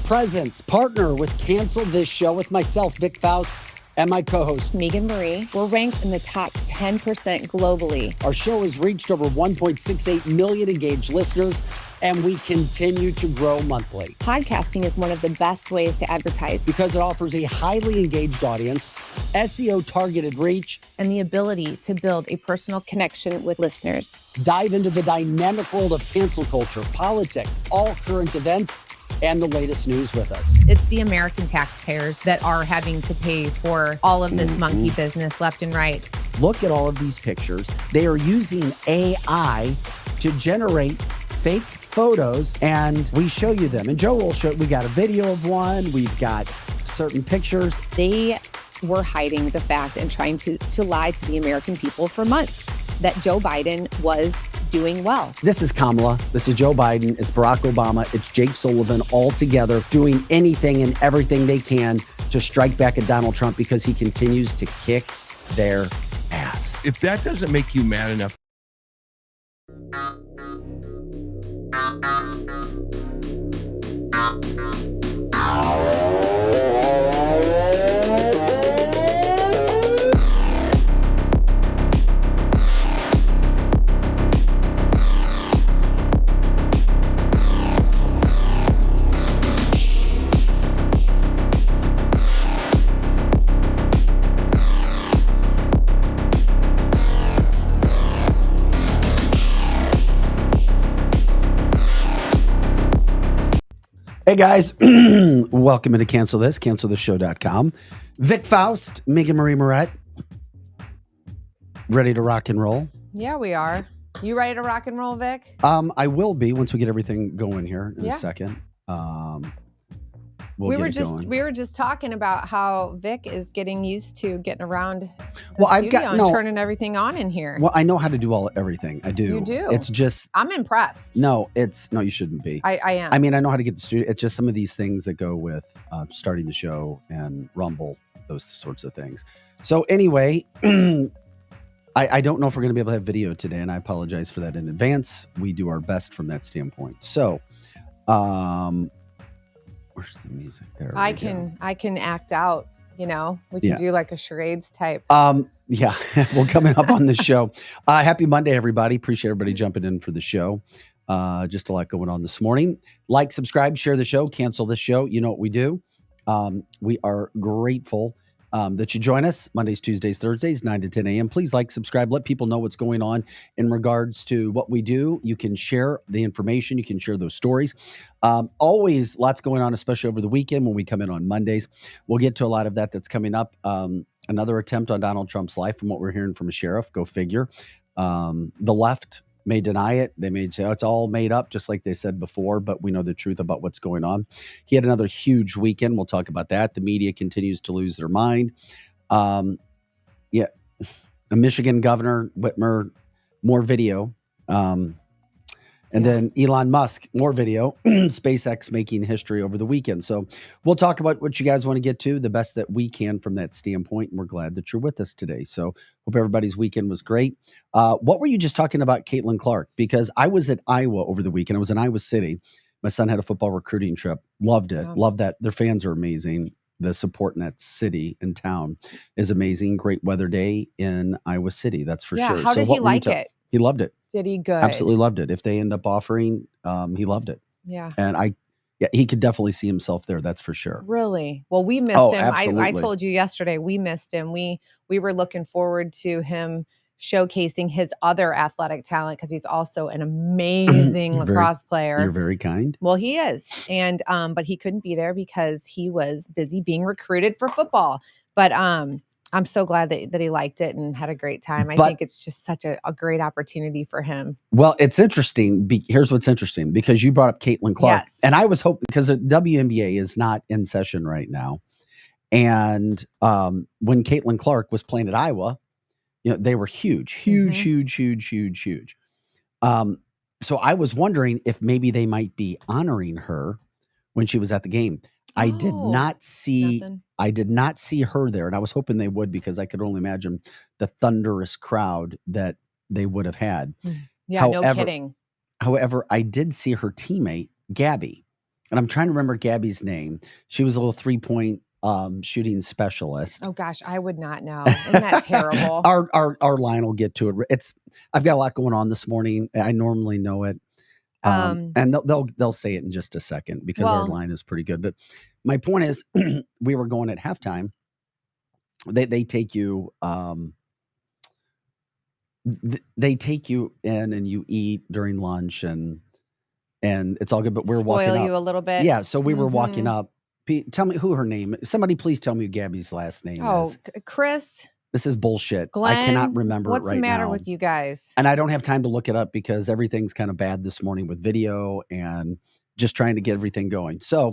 presence. Partner with Cancel This Show with myself, Vic Faust, and my co-host, Megan Marie. We're ranked in the top 10% globally. Our show has reached over 1.68 million engaged listeners, and we continue to grow monthly. Podcasting is one of the best ways to advertise because it offers a highly engaged audience, SEO-targeted reach, and the ability to build a personal connection with listeners. Dive into the dynamic world of cancel culture, politics, all current events, and the latest news with us. It's the American taxpayers that are having to pay for all of this monkey business left and right. Look at all of these pictures. They are using AI to generate fake photos, and we show you them. And Joe will show, we got a video of one, we've got certain pictures. They were hiding the fact and trying to lie to the American people for months that Joe Biden was doing well. This is Kamala. This is Joe Biden. It's Barack Obama. It's Jake Sullivan, all together doing anything and everything they can to strike back at Donald Trump because he continues to kick their ass. If that doesn't make you mad enough. Hey guys, welcome to cancelthisshow.com. Vic Faust, Megan Marie Moret, ready to rock and roll? Yeah, we are. You ready to rock and roll, Vic? I will be once we get everything going here in a second. We were just talking about how Vic is getting used to getting around turning everything on in here. Well, I know how to do everything. I do. You do. It's just I'm impressed. No, you shouldn't be. I am. I mean, I know how to get the studio. It's just some of these things that go with starting the show and Rumble, those sorts of things. So anyway, I don't know if we're going to be able to have video today, and I apologize for that in advance. We do our best from that standpoint. So, where's the music there? I can act out, we can do like a charades type. Yeah. Well, coming up on the show. Happy Monday, everybody. Appreciate everybody jumping in for the show. Just a lot going on this morning. Like, subscribe, share the show, cancel this show. You know what we do. We are grateful that you join us Mondays, Tuesdays, Thursdays, 9 to 10 a.m. Please like, subscribe, let people know what's going on in regards to what we do. You can share the information. You can share those stories. Always lots going on, especially over the weekend when we come in on Mondays. We'll get to a lot of that's coming up. Another attempt on Donald Trump's life from what we're hearing from a sheriff. Go figure. The left may deny it. They may say it's all made up, just like they said before, but we know the truth about what's going on. He had another huge weekend. We'll talk about that. The media continues to lose their mind. The Michigan governor, Whitmer, more video. Then Elon Musk, more video, SpaceX making history over the weekend. So we'll talk about what you guys want to get to, the best that we can from that standpoint. And we're glad that you're with us today. So hope everybody's weekend was great. What were you just talking about, Caitlin Clark? Because I was at Iowa over the weekend. I was in Iowa City. My son had a football recruiting trip. Loved it. Loved that. Their fans are amazing. The support in that city and town is amazing. Great weather day in Iowa City. That's for sure. How did he like it? He loved it. Did he good? Absolutely loved it. If they end up offering, he loved it. Yeah. And he could definitely see himself there. That's for sure. Really? Well, we missed him. Absolutely. I told you yesterday, we missed him. We were looking forward to him showcasing his other athletic talent because he's also an amazing lacrosse player. You're very kind. Well, he is. And, but he couldn't be there because he was busy being recruited for football. But, I'm so glad that he liked it and had a great time. I think it's just such a great opportunity for him. Well, it's interesting. Here's what's interesting, because you brought up Caitlin Clark. Yes. And I was hoping, because the WNBA is not in session right now. And when Caitlin Clark was playing at Iowa, they were huge. So I was wondering if maybe they might be honoring her when she was at the game. I did not see her there, and I was hoping they would, because I could only imagine the thunderous crowd that they would have had. Yeah, no kidding. However, I did see her teammate, Gabby, and I'm trying to remember Gabby's name. She was a little 3-point shooting specialist. Oh gosh, I would not know. Isn't that terrible? Our line will get to it. I've got a lot going on this morning. I normally know it. And they'll say it in just a second because our line is pretty good. But my point is, we were going at halftime. They take you they take you in and you eat during lunch and it's all good. But we're walking Spoil up. you a little bit. Yeah, so we were walking up. Tell me who her name. Somebody please tell me who Gabby's last name is. Chris. This is bullshit. Glenn, I cannot remember it right now. What's the matter with you guys? And I don't have time to look it up because everything's kind of bad this morning with video and just trying to get everything going. So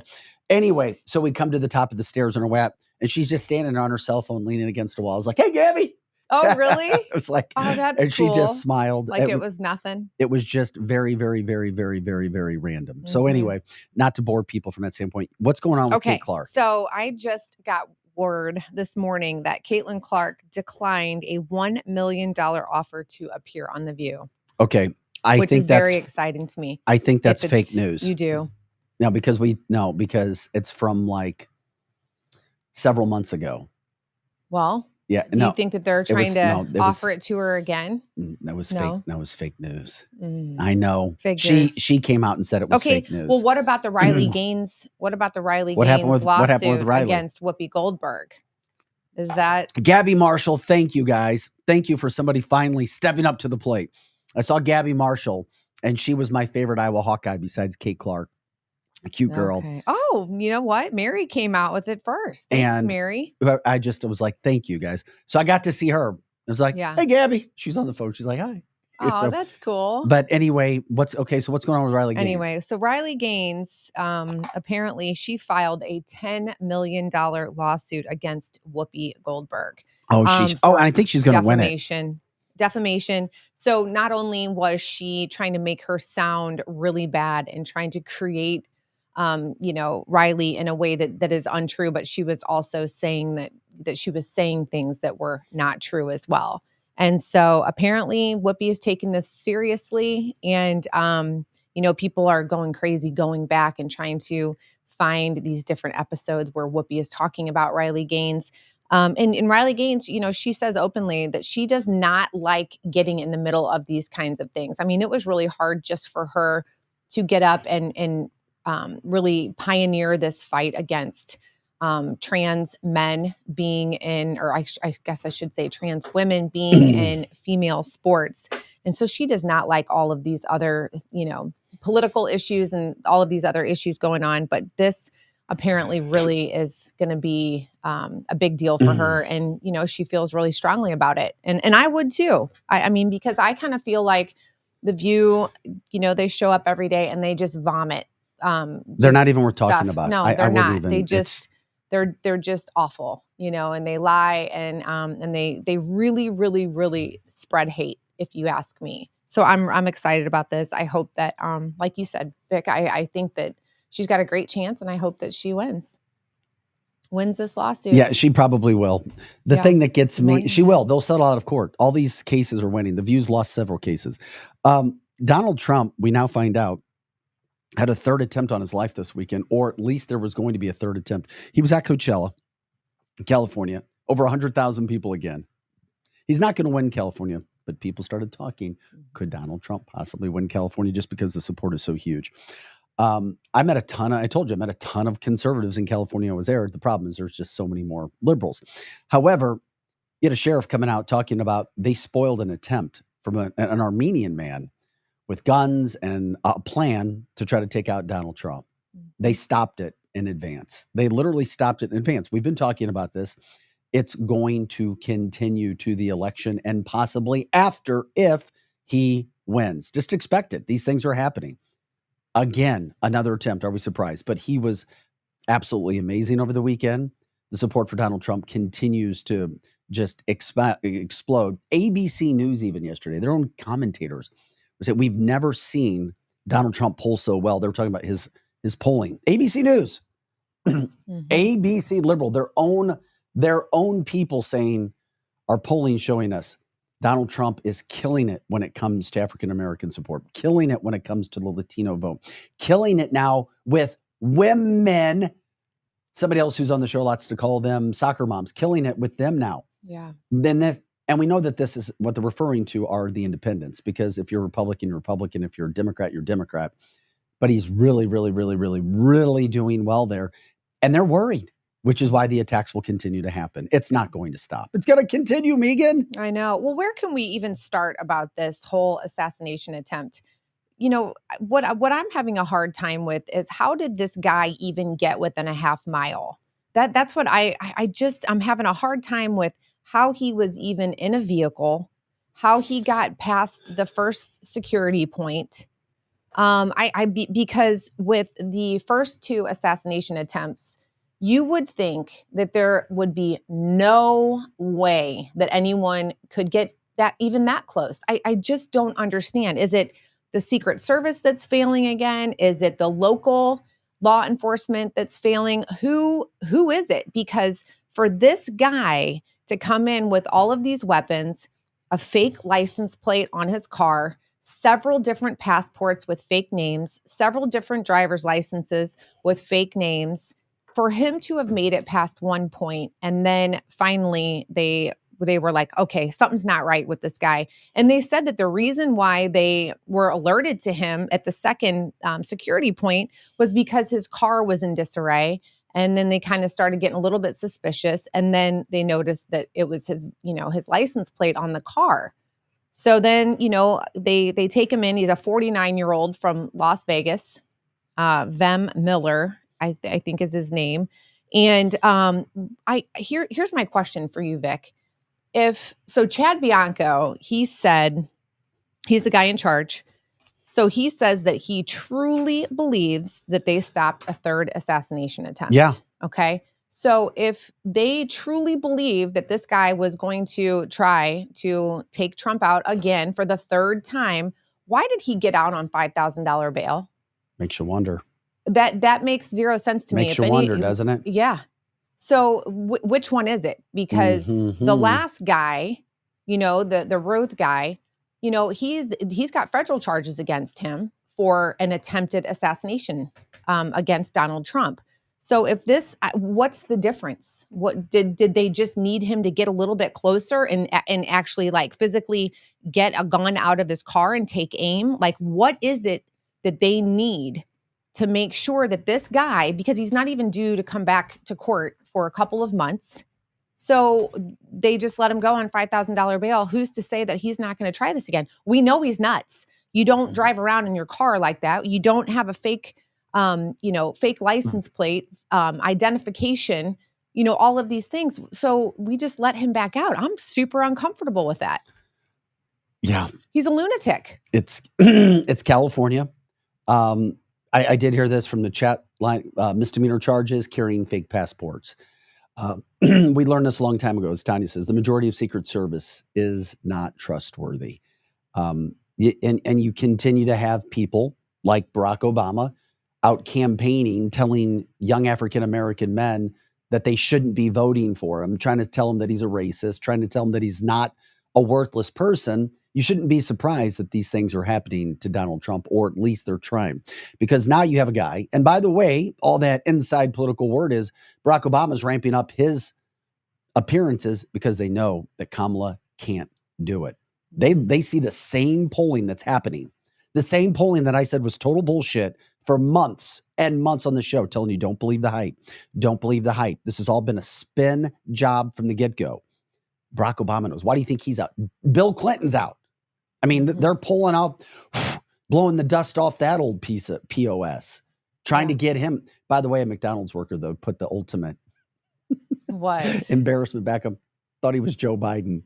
anyway, so we come to the top of the stairs on her way up, and she's just standing on her cell phone, leaning against a wall. I was like, "Hey, Gabby." Oh, really? It was like, oh, that's and cool. she just smiled. Like it was nothing. It was just very, very, very, very, very, very random. So anyway, not to bore people from that standpoint, what's going on with Kate Clark? So I just got word this morning that Caitlin Clark declined a $1 million offer to appear on The View. Okay. Which is very exciting to me. I think that's fake news. You do? No, because it's from like several months ago. Well, yeah. Do you think that they're trying to offer it to her again? That was fake. That was fake news. Mm. I know. Fake news. She came out and said it was fake news. Well, what about the Riley Gaines? What about the Riley Gaines lawsuit against Whoopi Goldberg? Is that Gabby Marshall? Thank you guys. Thank you for somebody finally stepping up to the plate. I saw Gabby Marshall, and she was my favorite Iowa Hawkeye besides Kate Clark. A cute girl. Okay. Oh, you know what? Mary came out with it first. Thanks, Mary. I was like, thank you guys. So I got to see her. I was like, hey, Gabby. She's on the phone. She's like, hi. Oh, so, that's cool. But anyway, what's going on with Riley Gaines? Anyway, so Riley Gaines, apparently she filed a $10 million lawsuit against Whoopi Goldberg. Oh, and I think she's going to win it. Defamation. So not only was she trying to make her sound really bad and trying to create Riley in a way that is untrue, but she was also saying that she was saying things that were not true as well. And so apparently Whoopi is taking this seriously, and people are going crazy, going back and trying to find these different episodes where Whoopi is talking about Riley Gaines. And Riley Gaines, she says openly that she does not like getting in the middle of these kinds of things. I mean, it was really hard just for her to get up and really pioneer this fight against trans men being in, or I guess I should say trans women being in female sports. And so she does not like all of these other, political issues and all of these other issues going on. But this apparently really is going to be a big deal for her. And, she feels really strongly about it. And I would too. I mean, because I kind of feel like The View, they show up every day and they just vomit. They're not even worth talking about. No, they're not. They just, they're just awful, and they lie and they really, really, really spread hate, if you ask me. So I'm excited about this. I hope that, like you said, Vic, I think that she's got a great chance, and I hope that she wins this lawsuit. Yeah, she probably will. The thing that gets me, she will. They'll settle out of court. All these cases are winning. The View's lost several cases. Donald Trump, we now find out, had a third attempt on his life this weekend, or at least there was going to be a third attempt. He was at Coachella, California, over 100,000 people again. He's not going to win California, but people started talking. Could Donald Trump possibly win California just because the support is so huge? I met a ton of conservatives in California. I was there. The problem is there's just so many more liberals. However, you had a sheriff coming out talking about they spoiled an attempt from an Armenian man with guns and a plan to try to take out Donald Trump. They stopped it in advance. They literally stopped it in advance. We've been talking about this. It's going to continue to the election and possibly after if he wins. Just expect it. These things are happening. Again, another attempt. Are we surprised? But he was absolutely amazing over the weekend. The support for Donald Trump continues to just explode. ABC News even yesterday, their own commentators said, we've never seen Donald Trump poll so well. They were talking about his polling. ABC News, ABC Liberal, their own people saying our polling showing us Donald Trump is killing it when it comes to African-American support, killing it when it comes to the Latino vote, killing it now with women. Somebody else who's on the show likes to call them soccer moms, killing it with them now. Yeah. Then this, and we know that this is what they're referring to are the independents, because if you're Republican, you're Republican. If you're a Democrat, you're Democrat. But he's really, really, really, really, really doing well there. And they're worried, which is why the attacks will continue to happen. It's not going to stop. It's going to continue, Megan. I know. Well, where can we even start about this whole assassination attempt? You know, what I'm having a hard time with is, how did this guy even get within a half mile? That's what I'm having a hard time with, how he was even in a vehicle, how he got past the first security point. Because with the first 2 assassination attempts, you would think that there would be no way that anyone could get that close. I just don't understand. Is it the Secret Service that's failing again? Is it the local law enforcement that's failing? Who is it? Because for this guy to come in with all of these weapons, a fake license plate on his car, several different passports with fake names, several different driver's licenses with fake names, for him to have made it past one point, and then finally they were like, okay, something's not right with this guy. And they said that the reason why they were alerted to him at the second security point was because his car was in disarray. And then they kind of started getting a little bit suspicious. And then they noticed that it was his license plate on the car. So then, they take him in. He's a 49-year-old from Las Vegas. Vem Miller, I think is his name. And here's my question for you, Vic. Chad Bianco, he said, he's the guy in charge. So he says that he truly believes that they stopped a third assassination attempt. Yeah. Okay. So if they truly believe that this guy was going to try to take Trump out again for the third time, why did he get out on $5,000 bail? Makes you wonder. That makes zero sense to me. Makes you wonder, doesn't it? Yeah. So which one is it? Because the last guy, the Roth guy, he's got federal charges against him for an attempted assassination against Donald Trump. So if this, what's the difference? What did they just need him to get a little bit closer and actually like physically get a gun out of his car and take aim? Like, what is it that they need to make sure that this guy, because he's not even due to come back to court for a couple of months, so they just let him go on $5,000 bail. Who's to say that he's not going to try this again? We know he's nuts. You don't drive around in your car like that. You don't have a fake license plate, identification, all of these things. So we just let him back out. I'm super uncomfortable with that. Yeah. He's a lunatic. It's California. I did hear this from the chat line, misdemeanor charges, carrying fake passports. We learned this a long time ago. As Tanya says, the majority of Secret Service is not trustworthy. And you continue to have people like Barack Obama out campaigning, telling young African-American men that they shouldn't be voting for him, trying to tell him that he's a racist, trying to tell him that he's not a worthless person. You shouldn't be surprised that these things are happening to Donald Trump, or at least they're trying, because now you have a guy. And by the way, all that inside political word is Barack Obama's ramping up his appearances because they know that Kamala can't do it. They see the same polling that's happening. The same polling that I said was total bullshit for months and months on the show, telling you don't believe the hype. Don't believe the hype. This has all been a spin job from the get-go. Barack Obama knows. Why do you think he's out? Bill Clinton's out. I mean, they're pulling out, blowing the dust off that old piece of POS, trying to get him. By the way, a McDonald's worker, though, put the ultimate embarrassment back up. Thought he was Joe Biden.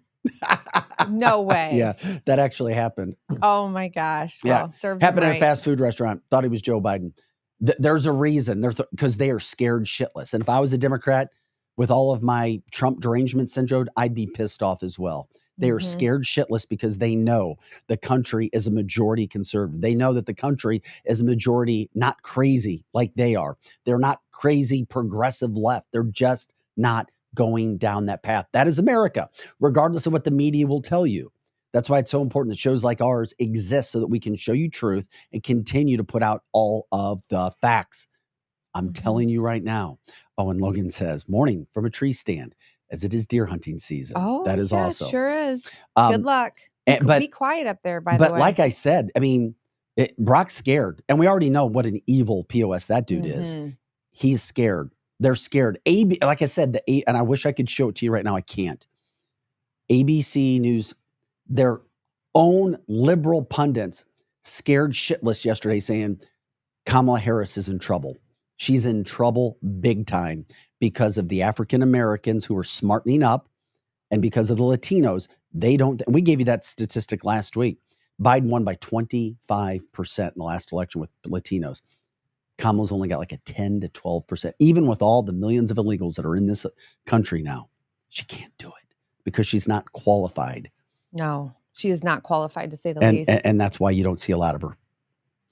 No way. Yeah, that actually happened. Oh my gosh. Yeah, well, happened at a fast food restaurant. Thought he was Joe Biden. There's a reason. Because they are scared shitless. And if I was a Democrat with all of my Trump derangement syndrome, I'd be pissed off as well. They are scared shitless because they know the country is a majority conservative. They know that the country is a majority not crazy like they are. They're not crazy progressive left. They're just not going down that path. That is America, regardless of what the media will tell you. That's why it's so important that shows like ours exist, so that we can show you truth and continue to put out all of the facts. I'm telling you right now. Oh, and Logan says, morning from a tree stand as it is deer hunting season. Oh, that is yeah, also. sure is. Good Um, luck. Be quiet up there, by the but way. like I said, I mean, Brock's scared. And we already know what an evil POS that dude is. He's scared. They're scared. Like I said, and I wish I could show it to you right now. I can't. ABC News, their own liberal pundits scared shitless yesterday saying Kamala Harris is in trouble. She's in trouble big time because of the African Americans who are smartening up and because of the Latinos. They don't. We gave you that statistic last week. Biden won by 25% in the last election with Latinos. Kamala's only got like a 10 to 12%. Even with all the millions of illegals that are in this country now, she can't do it because she's not qualified. No, she is not qualified, to say the least. And that's why you don't see a lot of her.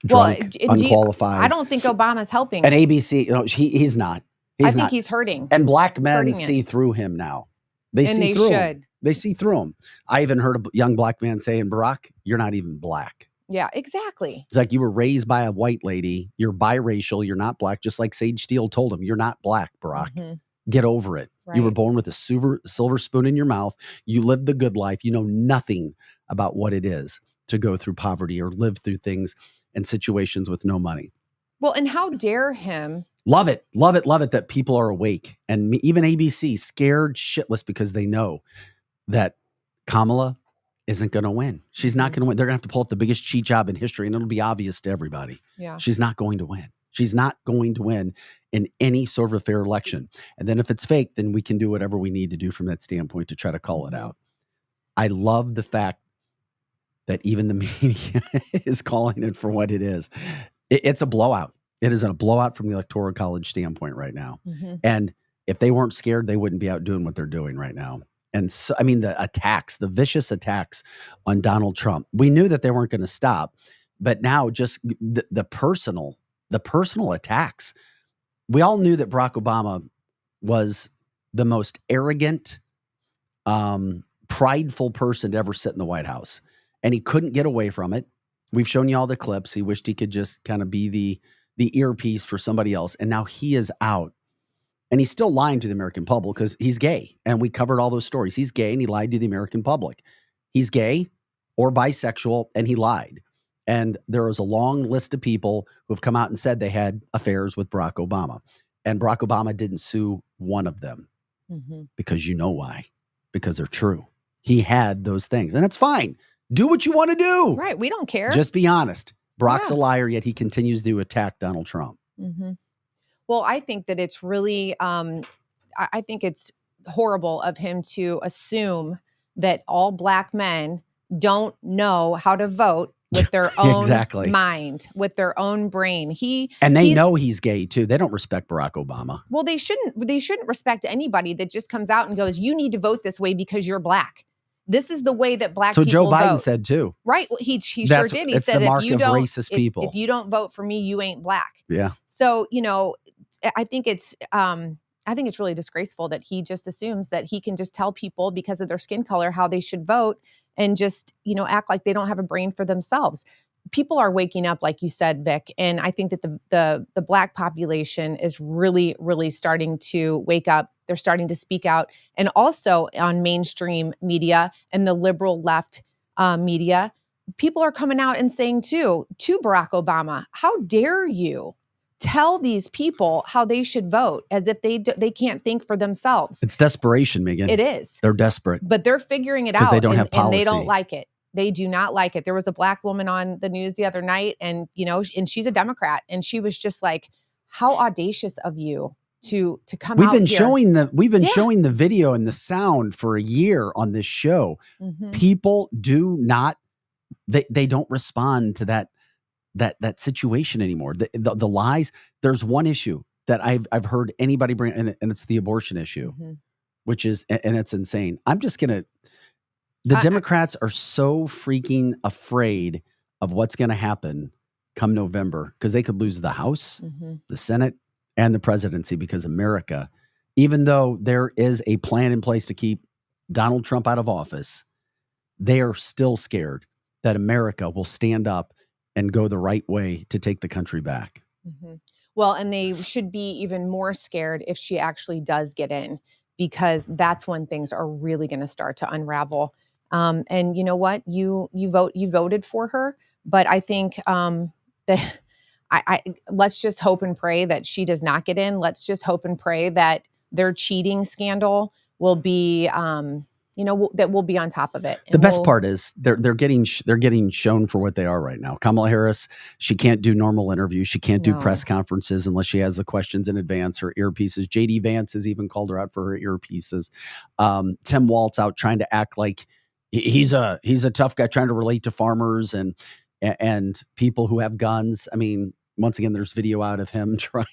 Drunk, unqualified. I don't think Obama's helping. And ABC, he's not. I think he's hurting. And black men see through him now. They see through him. They see through him. I even heard a young black man saying, Barack, you're not even black. Yeah, exactly. It's like you were raised by a white lady. You're biracial. You're not black. Just like Sage Steele told him, you're not black, Barack. Get over it. Right. You were born with a silver spoon in your mouth. You lived the good life. You know nothing about what it is to go through poverty or live through things and situations with no money. Well, and how dare him? Love it that people are awake. And even ABC scared shitless because they know that Kamala isn't going to win. She's not going to win. They're going to have to pull up the biggest cheat job in history, and it'll be obvious to everybody. Yeah. She's not going to win. She's not going to win in any sort of a fair election. And then if it's fake, then we can do whatever we need to do from that standpoint to try to call it out. I love the fact that even the media is calling it for what it is. It's a blowout. It is a blowout from the Electoral College standpoint right now. And if they weren't scared, they wouldn't be out doing what they're doing right now. And so, I mean, the vicious attacks on Donald Trump, we knew that they weren't going to stop, but now just the personal attacks. We all knew that Barack Obama was the most arrogant, prideful person to ever sit in the White House, and he couldn't get away from it. We've shown you all the clips. He wished he could just kind of be the earpiece for somebody else, and now he is out. And he's still lying to the American public because he's gay. And we covered all those stories. He's gay and he lied to the American public. He's gay or bisexual and he lied. And there is a long list of people who have come out and said they had affairs with Barack Obama. And Barack Obama didn't sue one of them because you know why? Because they're true. He had those things. And it's fine. Do what you want to do. Right. We don't care. Just be honest. Barack's a liar, yet he continues to attack Donald Trump. Well, I think that it's really, I think it's horrible of him to assume that all black men don't know how to vote with their own mind, with their own brain. They know he's gay too. They don't respect Barack Obama. Well, they shouldn't respect anybody that just comes out and goes, you need to vote this way because you're black. This is the way that black people vote. So Joe Biden said too. Right. He sure did. He said, if you don't vote for me, you ain't black. Yeah. So, I think it's really disgraceful that he just assumes that he can just tell people because of their skin color how they should vote and just, act like they don't have a brain for themselves. People are waking up, like you said, Vic, and I think that the black population is really, really starting to wake up. They're starting to speak out, and also on mainstream media and the liberal left media, people are coming out and saying to Barack Obama, "How dare you tell these people how they should vote as if they can't think for themselves." It's desperation, Megan. It is. They're desperate. But they're figuring it out. Because they don't have policy. And they don't like it. They do not like it. There was a black woman on the news the other night and she's a Democrat. And she was just like, how audacious of you to come out here. We've been showing the video and the sound for a year on this show. People do not, they don't respond to that situation anymore. The lies. There's one issue that I've heard anybody bring, and it's the abortion issue, which is, and it's insane. The Democrats are so freaking afraid of what's going to happen come November because they could lose the House, the Senate, and the presidency because America, even though there is a plan in place to keep Donald Trump out of office, they are still scared that America will stand up and go the right way to take the country back. Well, and they should be even more scared if she actually does get in, because that's when things are really going to start to unravel. And you know what? You voted for her, but I think that I let's just hope and pray that she does not get in. Let's just hope and pray that their cheating scandal will be that we'll be on top of it. The best part is they're getting shown for what they are right now. Kamala Harris, she can't do normal interviews. She can't do press conferences unless she has the questions in advance or earpieces. JD Vance has even called her out for her earpieces. Tim Walz out trying to act like he's a tough guy, trying to relate to farmers and people who have guns. I mean, once again, there's video out of him trying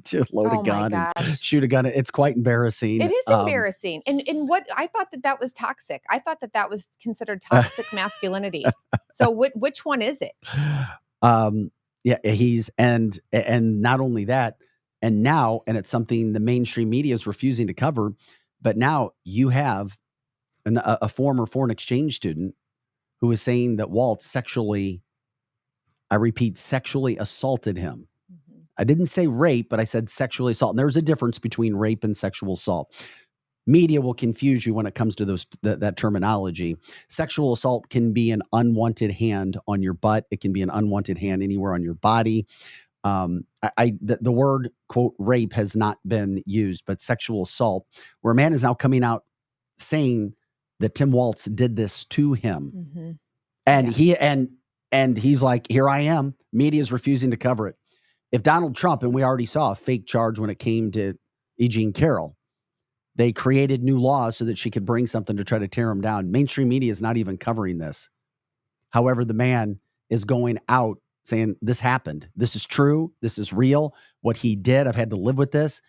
to load a gun and shoot a gun. It's quite embarrassing. It is embarrassing. And what I thought that was toxic. I thought that was considered toxic masculinity. So which one is it? Yeah, he's and not only that, and now, and it's something the mainstream media is refusing to cover, but now you have a former foreign exchange student who is saying that Walt sexually assaulted him. Mm-hmm. I didn't say rape, but I said sexually assault. And there's a difference between rape and sexual assault. Media will confuse you when it comes to that terminology. Sexual assault can be an unwanted hand on your butt. It can be an unwanted hand anywhere on your body. The word, quote, rape has not been used, but sexual assault, where a man is now coming out saying that Tim Walz did this to him. Mm-hmm. And and he's like, here I am. Media is refusing to cover it. If Donald Trump, and we already saw a fake charge when it came to E. Jean Carroll, they created new laws so that she could bring something to try to tear him down. Mainstream media is not even covering this. However, the man is going out saying, this happened. This is true. This is real. What he did, I've had to live with this.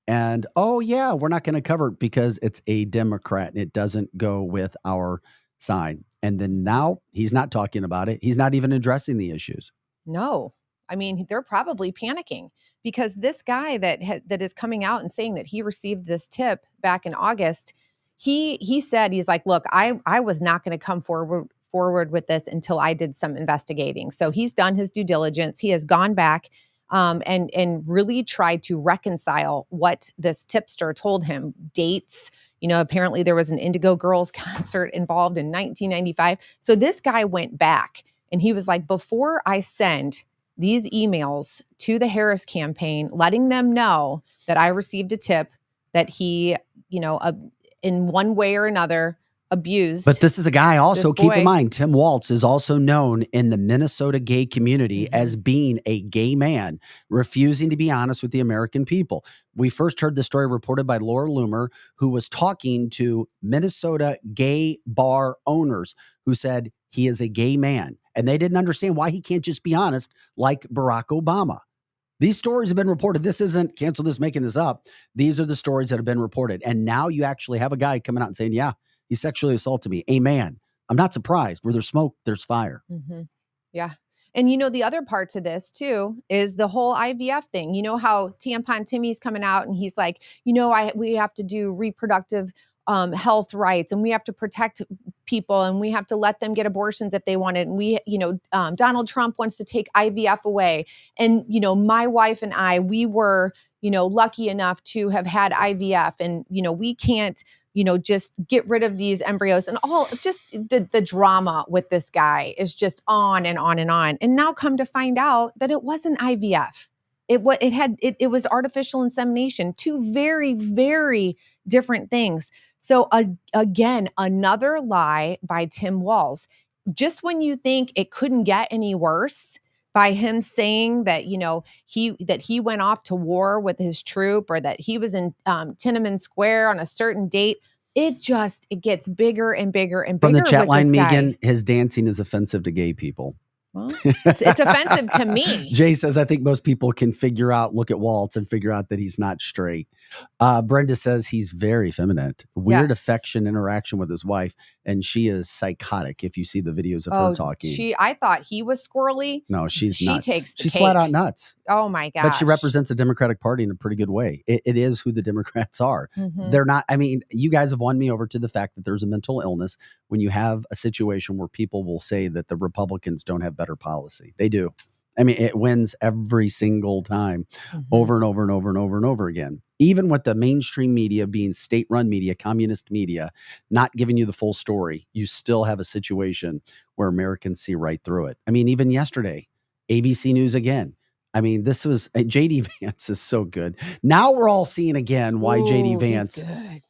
And, oh, yeah, we're not going to cover it because it's a Democrat and it doesn't go with our side. And then now he's not talking about it. He's not even addressing the issues. No. I mean, they're probably panicking because this guy that is coming out and saying that he received this tip back in August, he said, he's like, look, I was not going to come forward with this until I did some investigating. So he's done his due diligence. He has gone back and really tried to reconcile what this tipster told him, dates. You know, apparently there was an Indigo Girls concert involved in 1995. So this guy went back and he was like, before I send these emails to the Harris campaign, letting them know that I received a tip that he, in one way or another, abused. But this is a guy also, keep in mind, Tim Walz is also known in the Minnesota gay community as being a gay man, refusing to be honest with the American people. We first heard the story reported by Laura Loomer, who was talking to Minnesota gay bar owners who said he is a gay man. And they didn't understand why he can't just be honest like Barack Obama. These stories have been reported. This isn't cancel this, making this up. These are the stories that have been reported. And now you actually have a guy coming out and saying, yeah, he sexually assaulted me. A man. I'm not surprised. Where there's smoke, there's fire. Mm-hmm. Yeah. And the other part to this too is the whole IVF thing. You know how Tampon Timmy's coming out and he's like, we have to do reproductive health rights and we have to protect people and we have to let them get abortions if they want it. And we, Donald Trump wants to take IVF away. And, my wife and I, we were, lucky enough to have had IVF and, we can't, just get rid of these embryos and all just the drama with this guy is just on and on and on. And now come to find out that it wasn't IVF. It was artificial insemination, two very, very different things. So again, another lie by Tim Walz. Just when you think it couldn't get any worse, by him saying that, he went off to war with his troop or that he was in Tiananmen Square on a certain date, it gets bigger and bigger and bigger. From the chat line, Megan, his dancing is offensive to gay people. Well, it's offensive to me. Jay says, I think most people can look at Waltz and figure out that he's not straight. Brenda says he's very feminine. Weird affection interaction with his wife. And she is psychotic if you see the videos of her talking. I thought he was squirrely. No, she's nuts. She's flat out nuts. Oh my gosh. But she represents the Democratic Party in a pretty good way. It is who the Democrats are. Mm-hmm. They're not, you guys have won me over to the fact that there's a mental illness when you have a situation where people will say that the Republicans don't have better policy. They do. I mean, it wins every single time, over and over and over and over and over again. Even with the mainstream media being state-run media, communist media, not giving you the full story, you still have a situation where Americans see right through it. I mean, even yesterday, ABC News again. I mean, this was JD Vance is so good. Now we're all seeing again why JD Vance. He's good.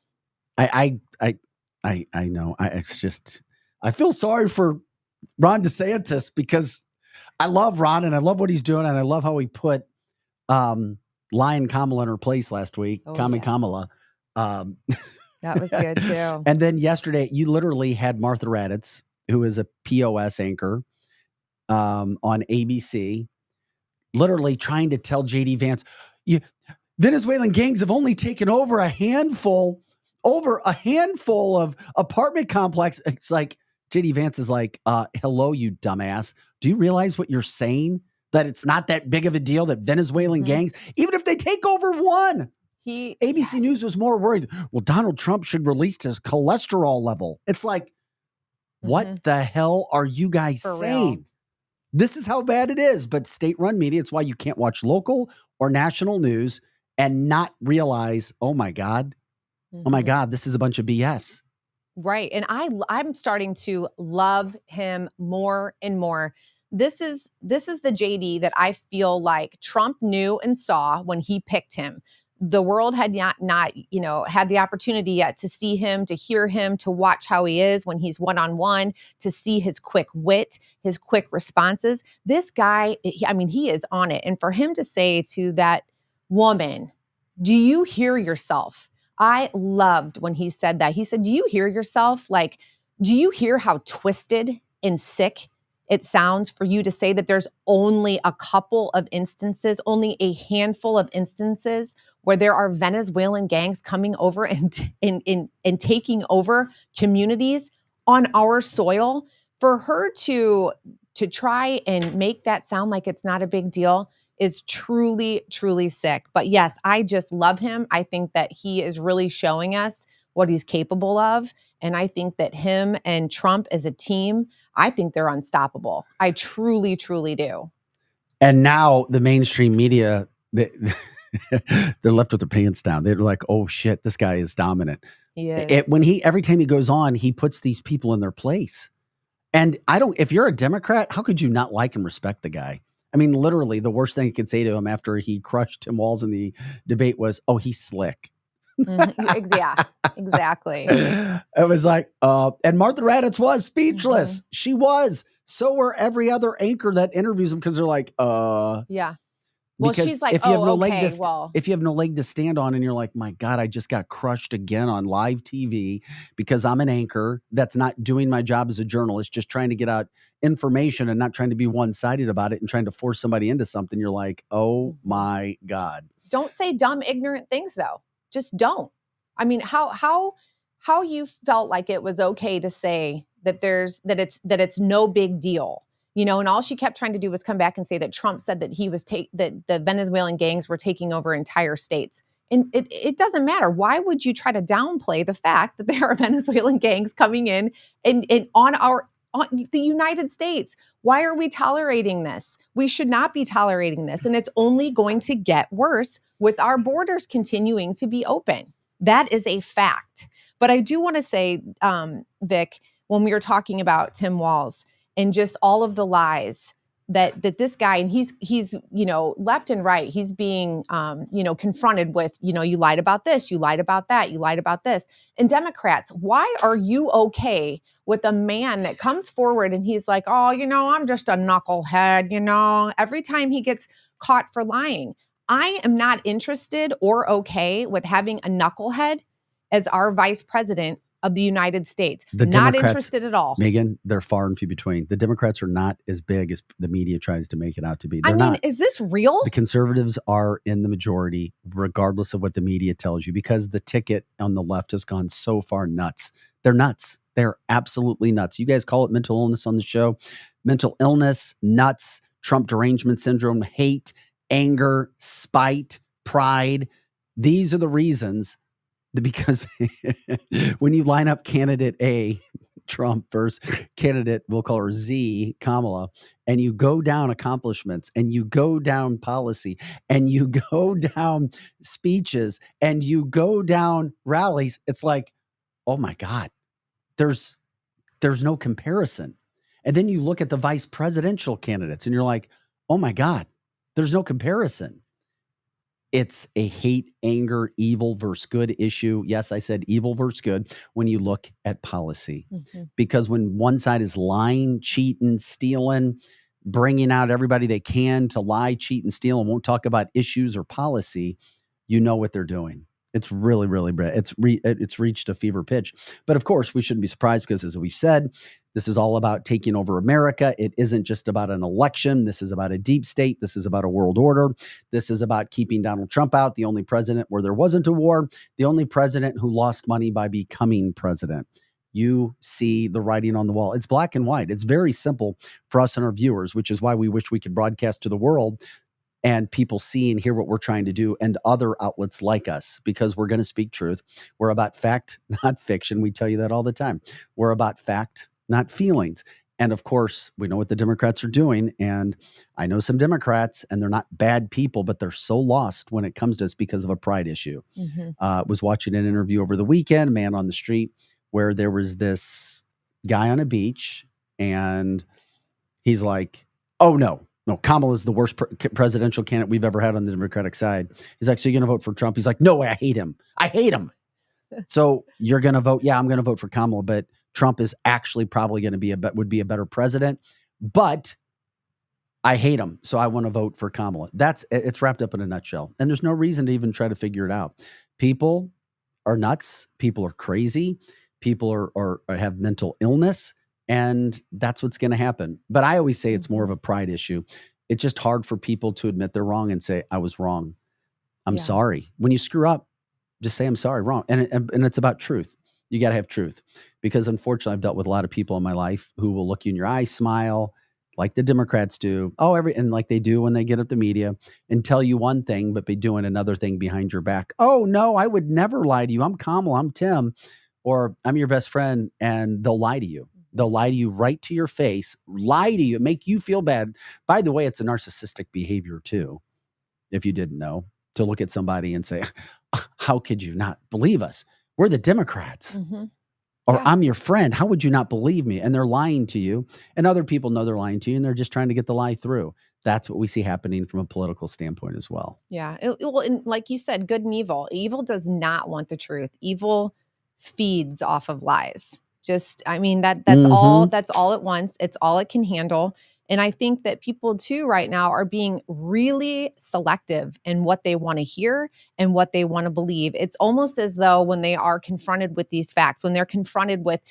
I know. It's just I feel sorry for Ron DeSantis because I love Ron and I love what he's doing and I love how he put Lion Kamala in her place last week. Kamala. That was good too. And then yesterday, you literally had Martha Raddatz, who is a POS anchor on ABC, literally trying to tell JD Vance, Venezuelan gangs have only taken over a handful of apartment complexes. It's like JD Vance is like, hello, you dumbass. Do you realize what you're saying? That it's not that big of a deal that Venezuelan gangs, even if they take over one. ABC News was more worried. Well, Donald Trump should release his cholesterol level. It's like, what the hell are you guys saying? Real. This is how bad it is. But state-run media, it's why you can't watch local or national news and not realize, oh my God, this is a bunch of BS. Right. And I'm starting to love him more and more. This is the JD that I feel like Trump knew and saw when he picked him. The world had not had the opportunity yet to see him, to hear him, to watch how he is when he's one-on-one, to see his quick wit, his quick responses. This guy, he is on it. And for him to say to that woman, do you hear yourself? I loved when he said that. He said, do you hear yourself? Like, do you hear how twisted and sick it sounds for you to say that there's only a couple of instances, only a handful of instances where there are Venezuelan gangs coming over and taking over communities on our soil? For her to try and make that sound like it's not a big deal is truly, truly sick. But yes, I just love him. I think that he is really showing us what he's capable of. And I think that him and Trump as a team, I think they're unstoppable. I truly, truly do. And now the mainstream media, they're left with their pants down. They're like, oh shit, this guy is dominant. He is. Every time he goes on, he puts these people in their place. And if you're a Democrat, how could you not like and respect the guy? I mean, literally the worst thing you could say to him after he crushed Tim Walz in the debate was, oh, he's slick. Yeah, exactly. It was like, and Martha Raddatz was speechless. She was. So were every other anchor that interviews him because they're like, yeah. Well, she's like, if you have no leg to stand on and you're like, my God, I just got crushed again on live TV because I'm an anchor that's not doing my job as a journalist, just trying to get out information and not trying to be one-sided about it and trying to force somebody into something. You're like, oh my God. Don't say dumb, ignorant things though. Just don't. I mean, how you felt like it was okay to say that it's no big deal. And all she kept trying to do was come back and say that Trump said that that the Venezuelan gangs were taking over entire states. And it doesn't matter. Why would you try to downplay the fact that there are Venezuelan gangs coming in on the United States? Why are we tolerating this? We should not be tolerating this. And it's only going to get worse with our borders continuing to be open. That is a fact. But I do want to say, Vic, when we were talking about Tim Walz, and just all of the lies that this guy, and he's left and right, he's being confronted with, you lied about this, you lied about that, you lied about this. And Democrats, why are you okay with a man that comes forward and he's like, oh, I'm just a knucklehead, every time he gets caught for lying? I am not interested or okay with having a knucklehead as our vice president of the United States. Not interested at all. Megan, they're far and few between. The Democrats are not as big as the media tries to make it out to be. They're not. Is this real? The conservatives are in the majority, regardless of what the media tells you, because the ticket on the left has gone so far nuts. They're nuts. They're absolutely nuts. You guys call it mental illness on the show. Mental illness, nuts, Trump derangement syndrome, hate, anger, spite, pride. These are the reasons. Because when you line up candidate A Trump versus candidate, we'll call her Z, Kamala, and you go down accomplishments and you go down policy and you go down speeches and you go down rallies, it's like, oh my God, there's no comparison. And then you look at the vice presidential candidates and you're like, oh my God, there's no comparison. It's a hate, anger, evil versus good issue. Yes, I said evil versus good when you look at policy. Because when one side is lying, cheating, stealing, bringing out everybody they can to lie, cheat, and steal and won't talk about issues or policy, you know what they're doing. It's really, really bad. It's reached a fever pitch. But of course, we shouldn't be surprised because, as we've said, this is all about taking over America. It isn't just about an election. This is about a deep state. This is about a world order. This is about keeping Donald Trump out, the only president where there wasn't a war, the only president who lost money by becoming president. You see the writing on the wall. It's black and white. It's very simple for us and our viewers, which is why we wish we could broadcast to the world and people see and hear what we're trying to do, and other outlets like us, because we're going to speak truth. We're about fact, not fiction. We tell you that all the time. We're about fact, not feelings. And of course, we know what the Democrats are doing. And I know some Democrats, and they're not bad people, but they're so lost when it comes to us because of a pride issue. Was watching an interview over the weekend, Man on the Street, where there was this guy on a beach, and he's like, oh, no, Kamala is the worst presidential candidate we've ever had on the Democratic side. He's like, so you're going to vote for Trump? He's like, no way, I hate him. I hate him. So you're going to vote? Yeah, I'm going to vote for Kamala, but Trump is actually probably going to would be a better president, but I hate him. So I want to vote for Kamala. It's wrapped up in a nutshell. And there's no reason to even try to figure it out. People are nuts. People are crazy. People are have mental illness. And that's what's going to happen. But I always say it's more of a pride issue. It's just hard for people to admit they're wrong and say, I was wrong. I'm sorry. When you screw up, just say, I'm sorry, wrong. And it's about truth. You got to have truth. Because unfortunately, I've dealt with a lot of people in my life who will look you in your eye, smile, like the Democrats do. And like they do when they get up the media, and tell you one thing, but be doing another thing behind your back. Oh, no, I would never lie to you. I'm Kamala, I'm Tim, or I'm your best friend. And they'll lie to you. They'll lie to you right to your face, lie to you, make you feel bad. By the way, it's a narcissistic behavior too, if you didn't know, to look at somebody and say, how could you not believe us? We're the Democrats. Or I'm your friend. How would you not believe me? And they're lying to you. And other people know they're lying to you, and they're just trying to get the lie through. That's what we see happening from a political standpoint as well. Yeah. Well, and like you said, good and evil. Evil does not want the truth. Evil feeds off of lies. That's all it wants. It's all it can handle. And I think that people too right now are being really selective in what they want to hear and what they want to believe. It's almost as though when they are confronted with these facts, when they're confronted with,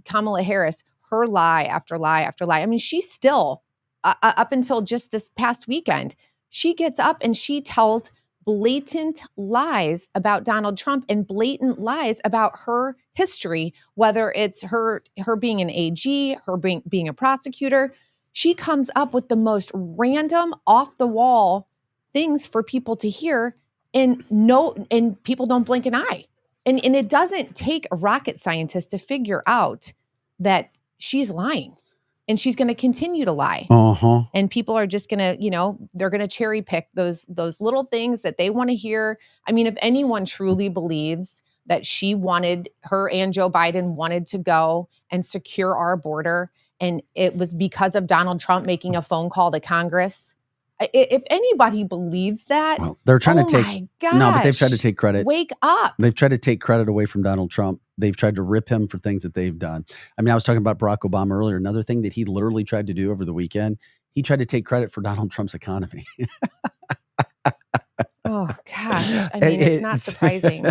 Kamala Harris, her lie after lie after lie. I mean, she still, up until just this past weekend, she gets up and she tells blatant lies about Donald Trump and blatant lies about her history, whether it's her being an AG, her being a prosecutor. She comes up with the most random, off the wall things for people to hear, and people don't blink an eye. And it doesn't take a rocket scientist to figure out that she's lying. And she's going to continue to lie. And people are just going to, they're going to cherry pick those little things that they want to hear. I mean, if anyone truly believes that her and Joe Biden wanted to go and secure our border, and it was because of Donald Trump making a phone call to Congress, if anybody believes that, well, they're trying to take, my gosh, no, but they've tried to take credit. Wake up. They've tried to take credit away from Donald Trump. They've tried to rip him for things that they've done. I mean, I was talking about Barack Obama earlier. Another thing that he literally tried to do over the weekend, he tried to take credit for Donald Trump's economy. Oh, gosh. I mean, it's not surprising.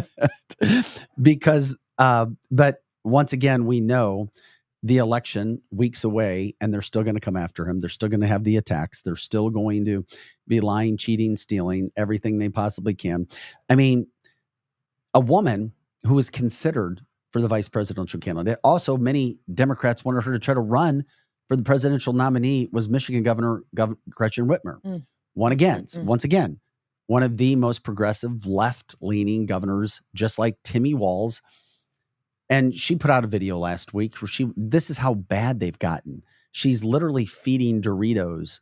Because, but once again, we know the election weeks away, and they're still going to come after him. They're still going to have the attacks. They're still going to be lying, cheating, stealing, everything they possibly can. I mean, a woman who was considered for the vice presidential candidate, also many Democrats wanted her to try to run for the presidential nominee, was Michigan Governor Gretchen Whitmer. Once again, one of the most progressive left-leaning governors, just like Timmy Walz. And she put out a video last week where this is how bad they've gotten. She's literally feeding Doritos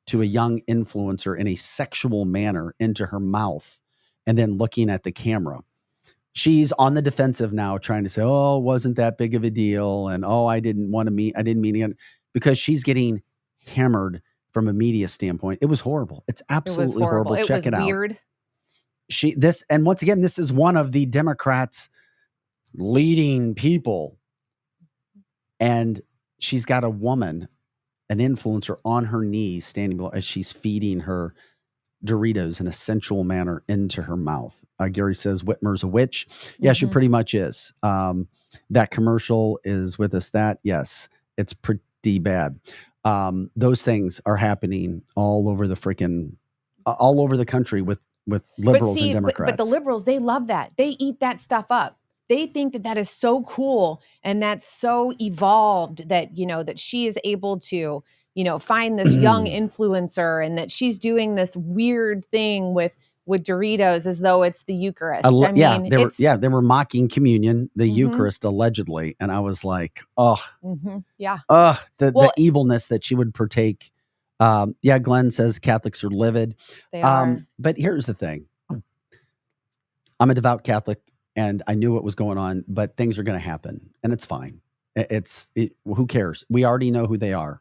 to a young influencer in a sexual manner into her mouth and then looking at the camera. She's on the defensive now, trying to say, oh, it wasn't that big of a deal. And, oh, I didn't mean it, because she's getting hammered from a media standpoint. It was horrible. It's absolutely horrible. Check it out. Weird. And once again, this is one of the Democrats' leading people. And she's got a woman, an influencer, on her knees standing below as she's feeding her Doritos in a sensual manner into her mouth. Gary says Whitmer's a witch. Yeah, she pretty much is. That commercial is with us. Yes, it's pretty bad. Those things are happening all over the country with liberals and Democrats. But the liberals, they love that. They eat that stuff up. They think that is so cool and that's so evolved that, that she is able to, find this young influencer and that she's doing this weird thing with Doritos as though it's the Eucharist. They were mocking communion, the Eucharist, allegedly. And I was like, the evilness that she would partake. Glenn says Catholics are livid. They are. But here's the thing. I'm a devout Catholic and I knew what was going on, but things are going to happen and it's fine. Who cares? We already know who they are.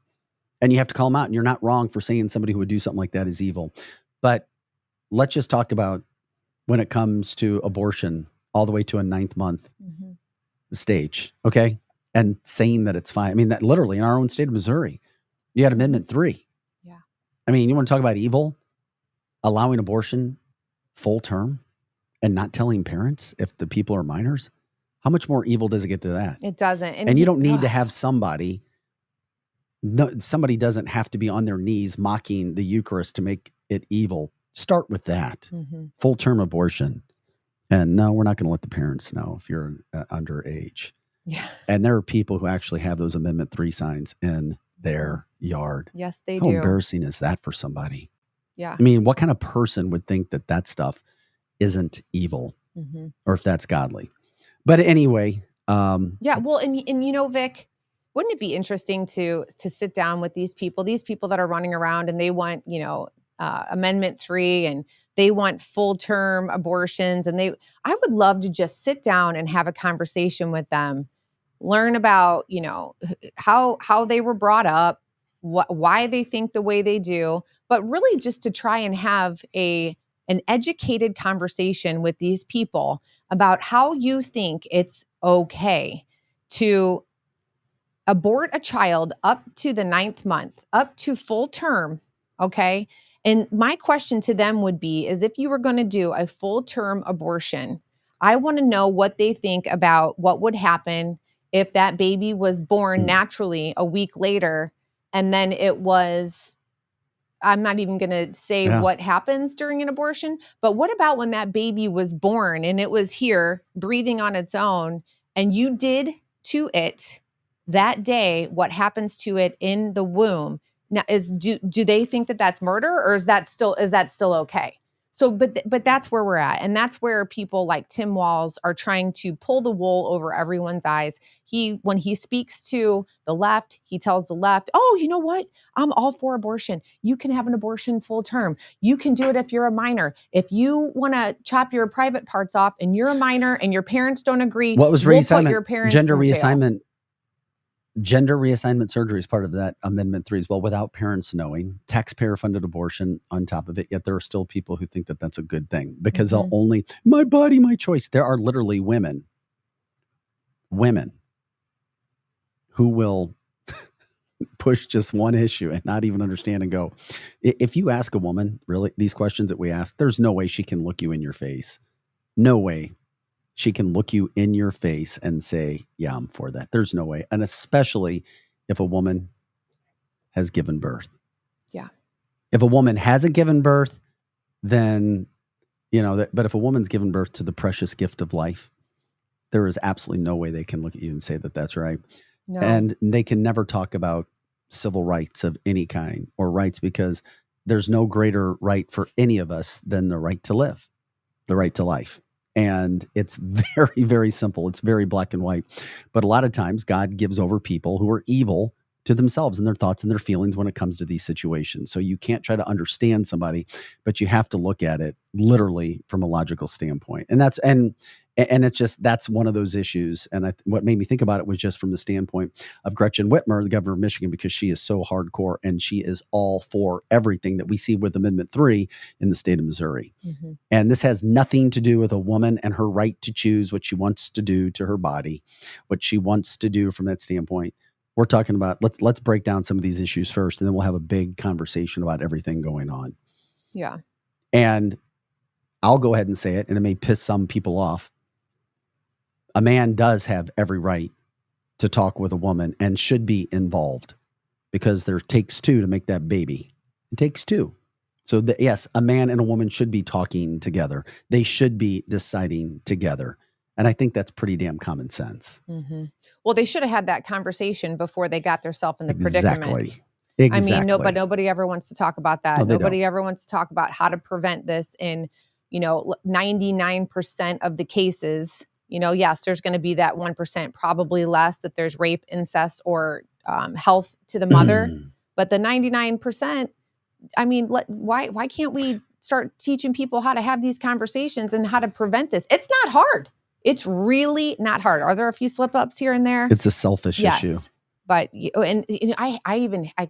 And you have to call them out, and you're not wrong for saying somebody who would do something like that is evil. But let's just talk about when it comes to abortion all the way to a 9th month stage, okay? And saying that it's fine. I mean, that literally in our own state of Missouri, you had Amendment 3. Yeah. I mean, you want to talk about evil? Allowing abortion full term and not telling parents if the people are minors? How much more evil does it get to that? It doesn't. And you don't need to have somebody doesn't have to be on their knees mocking the Eucharist to make it evil. Start with that. Full term abortion. And no, we're not going to let the parents know if you're underage. Yeah. And there are people who actually have those Amendment 3 signs in their yard. Yes, they do. How embarrassing is that for somebody? Yeah. I mean, what kind of person would think that stuff isn't evil or if that's godly? But anyway. Well, and Vic, wouldn't it be interesting to sit down with these people that are running around and they want, Amendment 3 and they want full term abortions. And I would love to just sit down and have a conversation with them, learn about, how they were brought up, why they think the way they do, but really just to try and have an educated conversation with these people about how you think it's okay to abort a child up to the 9th month, up to full term. Okay. And my question to them would be, is if you were going to do a full term abortion, I want to know what they think about what would happen if that baby was born naturally a week later. And then I'm not even going to say what happens during an abortion, but what about when that baby was born and it was here breathing on its own and you did to it that day what happens to it in the womb? Now, do they think that that's murder, or is that still okay? So, but that's where we're at, and that's where people like Tim Walz are trying to pull the wool over everyone's eyes. When he speaks to the left, he tells the left, "Oh, you know what? I'm all for abortion. You can have an abortion full term. You can do it if you're a minor. If you want to chop your private parts off and you're a minor and your parents don't agree, what was we'll put your parents gender in jail." reassignment? Gender reassignment surgery is part of that Amendment 3 as well, without parents knowing. Taxpayer-funded abortion on top of it. Yet there are still people who think that that's a good thing because they'll only, my body, my choice. There are literally women who will push just one issue and not even understand and go, if you ask a woman, really, these questions that we ask, there's no way she can look you in your face. No way she can look you in your face and say, yeah, I'm for that. There's no way. And especially if a woman has given birth. Yeah. If a woman hasn't given birth, then, but if a woman's given birth to the precious gift of life, there is absolutely no way they can look at you and say that that's right. No. And they can never talk about civil rights of any kind or rights, because there's no greater right for any of us than the right to live, the right to life. And it's very, very simple. It's very black and white. But a lot of times God gives over people who are evil to themselves and their thoughts and their feelings when it comes to these situations. So you can't try to understand somebody, but you have to look at it literally from a logical standpoint. And it's just, that's one of those issues. And what made me think about it was just from the standpoint of Gretchen Whitmer, the governor of Michigan, because she is so hardcore and she is all for everything that we see with Amendment 3 in the state of Missouri. Mm-hmm. And this has nothing to do with a woman and her right to choose what she wants to do to her body, what she wants to do from that standpoint. We're talking about, let's break down some of these issues first, and then we'll have a big conversation about everything going on. Yeah. And I'll go ahead and say it, and it may piss some people off. A man does have every right to talk with a woman and should be involved, because there takes two to make that baby. It takes two. So yes, a man and a woman should be talking together. They should be deciding together. And I think that's pretty damn common sense. Mm-hmm. Well, they should have had that conversation before they got themselves in the predicament. Exactly. I mean, but nobody ever wants to talk about that. No, Nobody ever wants to talk about how to prevent this in, 99% of the cases. Yes, there's going to be that 1%, probably less, that there's rape, incest, or health to the mother. But the 99%, I mean, why can't we start teaching people how to have these conversations and how to prevent this? It's not hard. It's really not hard. Are there a few slip ups here and there? It's a selfish issue. But I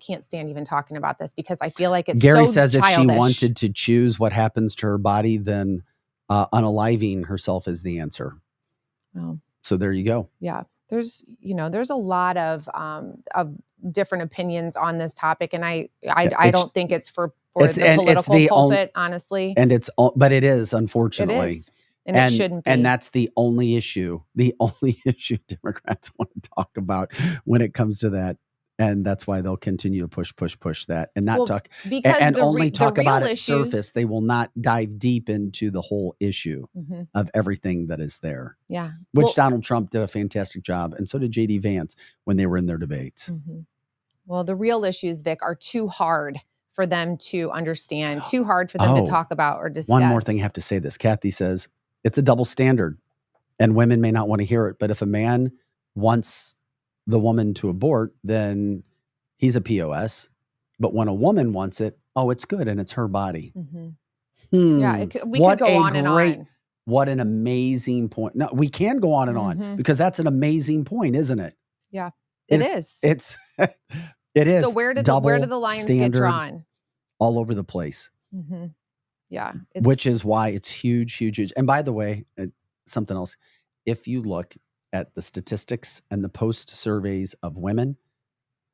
can't stand even talking about this because I feel like it's Gary so says childish. If she wanted to choose what happens to her body, then unaliving herself is the answer. Oh. So there you go. Yeah. There's a lot of different opinions on this topic. And I don't think it's for the political pulpit, honestly. But it is, unfortunately. It is. And it shouldn't be. And that's the only issue Democrats want to talk about when it comes to that. And that's why they'll continue to push that and not talk and only talk about it surface. They will not dive deep into the whole issue of everything that is there. Yeah. Which Donald Trump did a fantastic job. And so did J.D. Vance when they were in their debates. Mm-hmm. Well, the real issues, Vic, are too hard for them to understand, too hard for them to talk about or discuss. One more thing, I have to say this. Kathy says, it's a double standard and women may not want to hear it. But if a man wants the woman to abort, then he's a POS. But when a woman wants it, it's good and it's her body. Mm-hmm. Yeah, we could go on and on. What an amazing point. No, we can go on and on because that's an amazing point, isn't it? Yeah, it is. It is. So where do the lines get drawn? All over the place. Mm-hmm. Yeah. Which is why it's huge, huge, huge. And by the way, something else, if you look at the statistics and the post surveys of women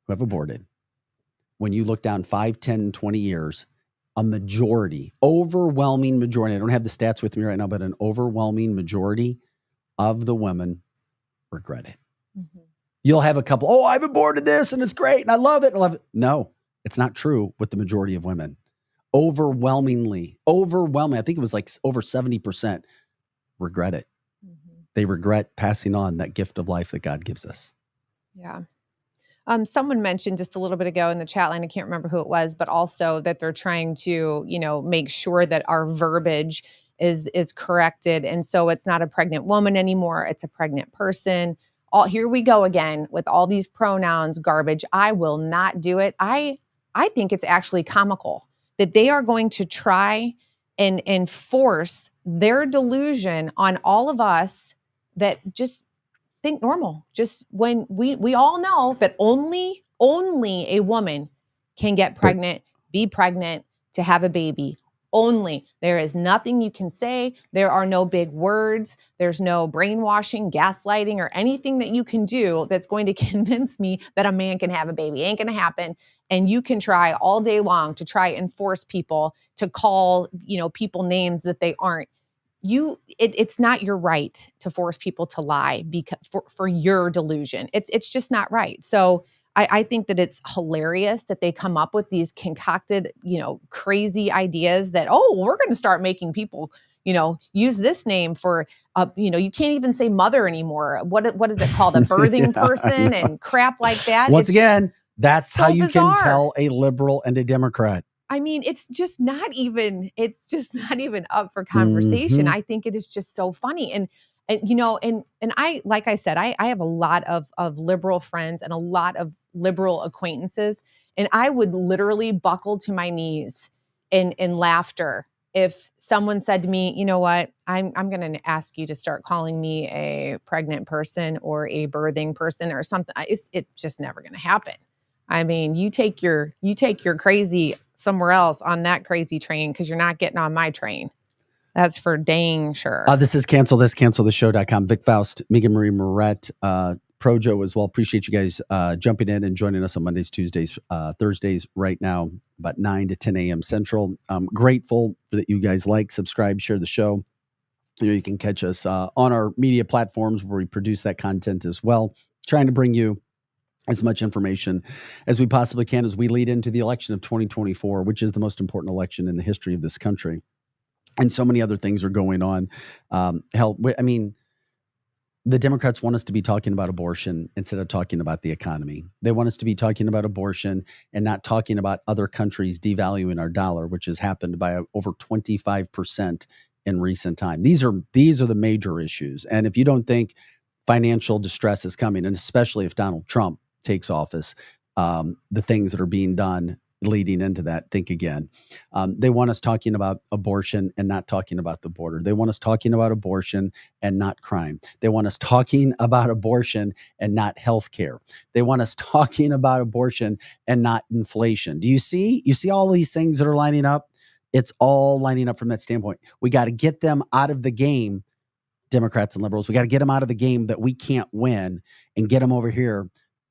who have aborted, when you look down 5, 10, 20 years, a majority, overwhelming majority, I don't have the stats with me right now, but an overwhelming majority of the women regret it. Mm-hmm. You'll have a couple, I've aborted this and it's great and I love it. No, it's not true with the majority of women. Overwhelmingly, I think it was like over 70% regret it. Mm-hmm. They regret passing on that gift of life that God gives us. Yeah. Someone mentioned just a little bit ago in the chat line, I can't remember who it was, but also that they're trying to, make sure that our verbiage is corrected. And so it's not a pregnant woman anymore. It's a pregnant person. Here we go again with all these pronouns garbage. I will not do it. I think it's actually comical that they are going to try and force their delusion on all of us that just think normal. Just when we all know that only a woman can get pregnant, be pregnant, to have a baby. Only. There is nothing you can say. There are no big words. There's no brainwashing, gaslighting, or anything that you can do that's going to convince me that a man can have a baby. Ain't going to happen. And you can try all day long to try and force people to call, people names that they aren't. It's not your right to force people to lie because for your delusion. It's just not right. So I think that it's hilarious that they come up with these concocted, crazy ideas that, we're going to start making people, use this name for, you can't even say mother anymore. What is it called? A birthing person and crap like that. Once again, that's how you can tell a liberal and a Democrat. I mean, it's just not even up for conversation. Mhm. I think it is just so funny. And you know, and I, like I said, I have a lot of liberal friends and a lot of liberal acquaintances, and I would literally buckle to my knees in laughter if someone said to me, you know what, I'm going to ask you to start calling me a pregnant person or a birthing person or something. It's just never going to happen. I mean, you take your crazy somewhere else on that crazy train, because you're not getting on my train. That's for dang sure. This is cancelthisshow.com. Vic Faust, Megan Marie Moret, Projo as well. Appreciate you guys jumping in and joining us on Mondays, Tuesdays, Thursdays right now, about 9 to 10 a.m. Central. I'm grateful that you guys like, subscribe, share the show. You can catch us on our media platforms where we produce that content as well, trying to bring you as much information as we possibly can as we lead into the election of 2024, which is the most important election in the history of this country. And so many other things are going on. I mean, the Democrats want us to be talking about abortion instead of talking about the economy. They want us to be talking about abortion and not talking about other countries devaluing our dollar, which has happened by over 25% in recent time. These are the major issues. And if you don't think financial distress is coming, and especially if Donald Trump takes office, the things that are being done leading into that, think again. They want us talking about abortion and not talking about the border. They want us talking about abortion and not crime. They want us talking about abortion and not health care. They want us talking about abortion and not inflation. Do you see? You see all these things that are lining up? It's all lining up from that standpoint. We got to get them out of the game, Democrats and liberals. We got to get them out of the game that we can't win and get them over here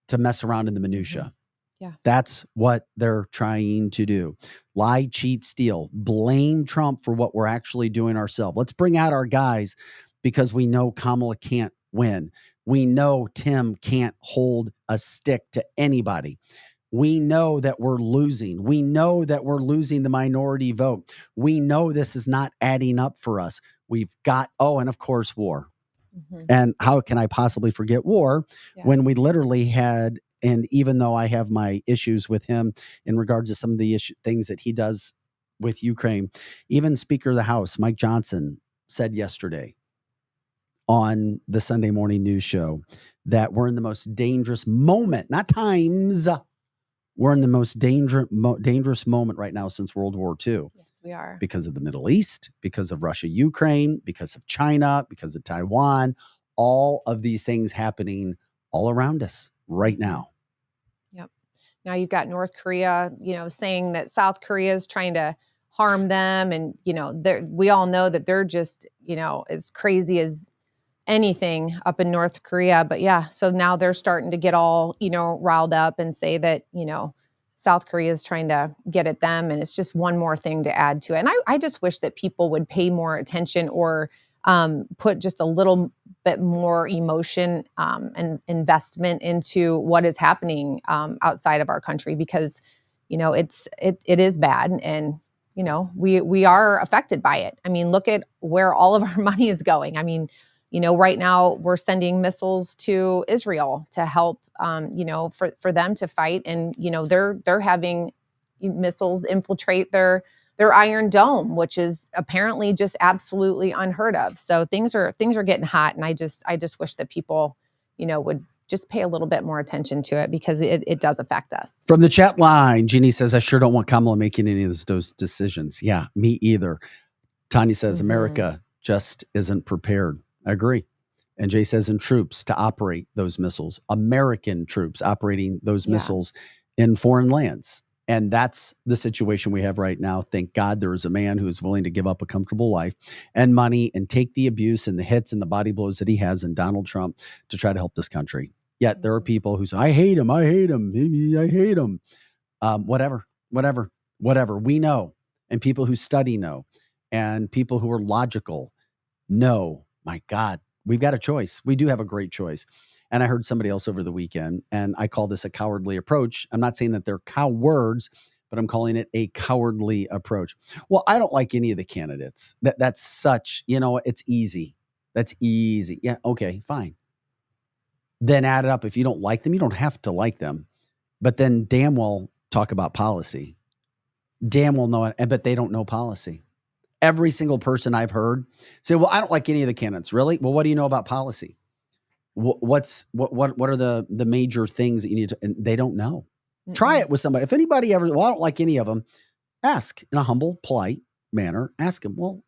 to mess around in the minutia. Yeah. That's what they're trying to do. Lie, cheat, steal. Blame Trump for what we're actually doing ourselves. Let's bring out our guys, because we know Kamala can't win. We know Tim can't hold a stick to anybody. We know that we're losing. We know that we're losing the minority vote. We know this is not adding up for us. We've got, and of course, war. Mm-hmm. And how can I possibly forget war when we literally had, and even though I have my issues with him in regards to some of the things that he does with Ukraine, even Speaker of the House, Mike Johnson, said yesterday on the Sunday morning news show that we're in the most dangerous moment, not times. We're in the most dangerous moment right now since World War II. Yes, we are. Because of the Middle East, because of Russia, Ukraine, because of China, because of Taiwan, all of these things happening all around us right now. Yep. Now you've got North Korea, saying that South Korea is trying to harm them. And, we all know that they're just, as crazy as anything up in North Korea. But yeah, so now they're starting to get all, riled up and say that, South Korea is trying to get at them. And it's just one more thing to add to it. And I just wish that people would pay more attention, or put just a little bit more emotion and investment into what is happening outside of our country, because, it is bad. And, we are affected by it. I mean, look at where all of our money is going. I mean, right now we're sending missiles to Israel to help, for them to fight. And, they're having missiles infiltrate their Iron Dome, which is apparently just absolutely unheard of. So things are getting hot. And I just wish that people, would just pay a little bit more attention to it, because it does affect us. From the chat line, Jeannie says, I sure don't want Kamala making any of those decisions. Yeah, me either. Tanya says, America just isn't prepared. I agree. And Jay says, in troops to operate those missiles, American troops operating those missiles in foreign lands. And that's the situation we have right now. Thank God there is a man who is willing to give up a comfortable life and money and take the abuse and the hits and the body blows that he has in Donald Trump to try to help this country. Yet there are people who say, I hate him. Maybe I hate him. Whatever. We know. And people who study know. And people who are logical know. My God, we've got a choice. We do have a great choice. And I heard somebody else over the weekend, and I call this a cowardly approach. I'm not saying that they're cowards, but I'm calling it a cowardly approach. Well, I don't like any of the candidates. That's such, it's easy. That's easy. Yeah, okay, fine. Then add it up. If you don't like them, you don't have to like them. But then damn well talk about policy. damn well know it, but they don't know policy. Every single person I've heard say, well, I don't like any of the candidates. Really? Well, what do you know about policy? What are the major things that you need to, and they don't know. Try it with somebody. If anybody ever, well, I don't like any of them, ask in a humble, polite manner. Ask them, well,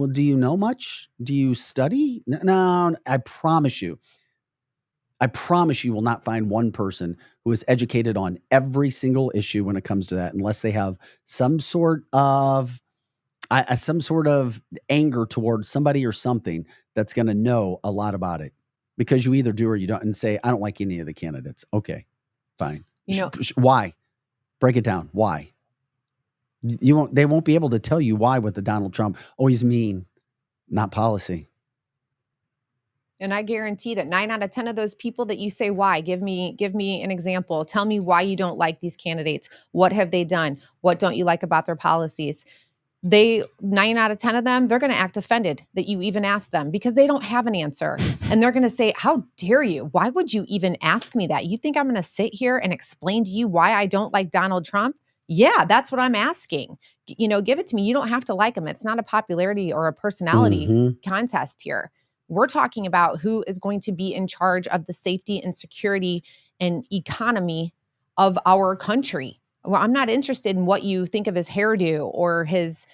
do you know much? Do you study? No, I promise you will not find one person who is educated on every single issue when it comes to that, unless they have some sort of anger towards somebody or something that's going to know a lot about it, because you either do or you don't, and say, I don't like any of the candidates. Okay, fine. Why? Break it down. Why? They won't be able to tell you why with the Donald Trump. Oh, he's mean, not policy. And I guarantee that 9 out of 10 of those people that you say, why, give me an example. Tell me why you don't like these candidates. What have they done? What don't you like about their policies? 9 out of 10 of them, they're going to act offended that you even asked them, because they don't have an answer. And they're going to say, how dare you? Why would you even ask me that? You think I'm going to sit here and explain to you why I don't like Donald Trump? Yeah, that's what I'm asking. Give it to me. You don't have to like him. It's not a popularity or a personality contest here. We're talking about who is going to be in charge of the safety and security and economy of our country. Well, I'm not interested in what you think of his hairdo or his,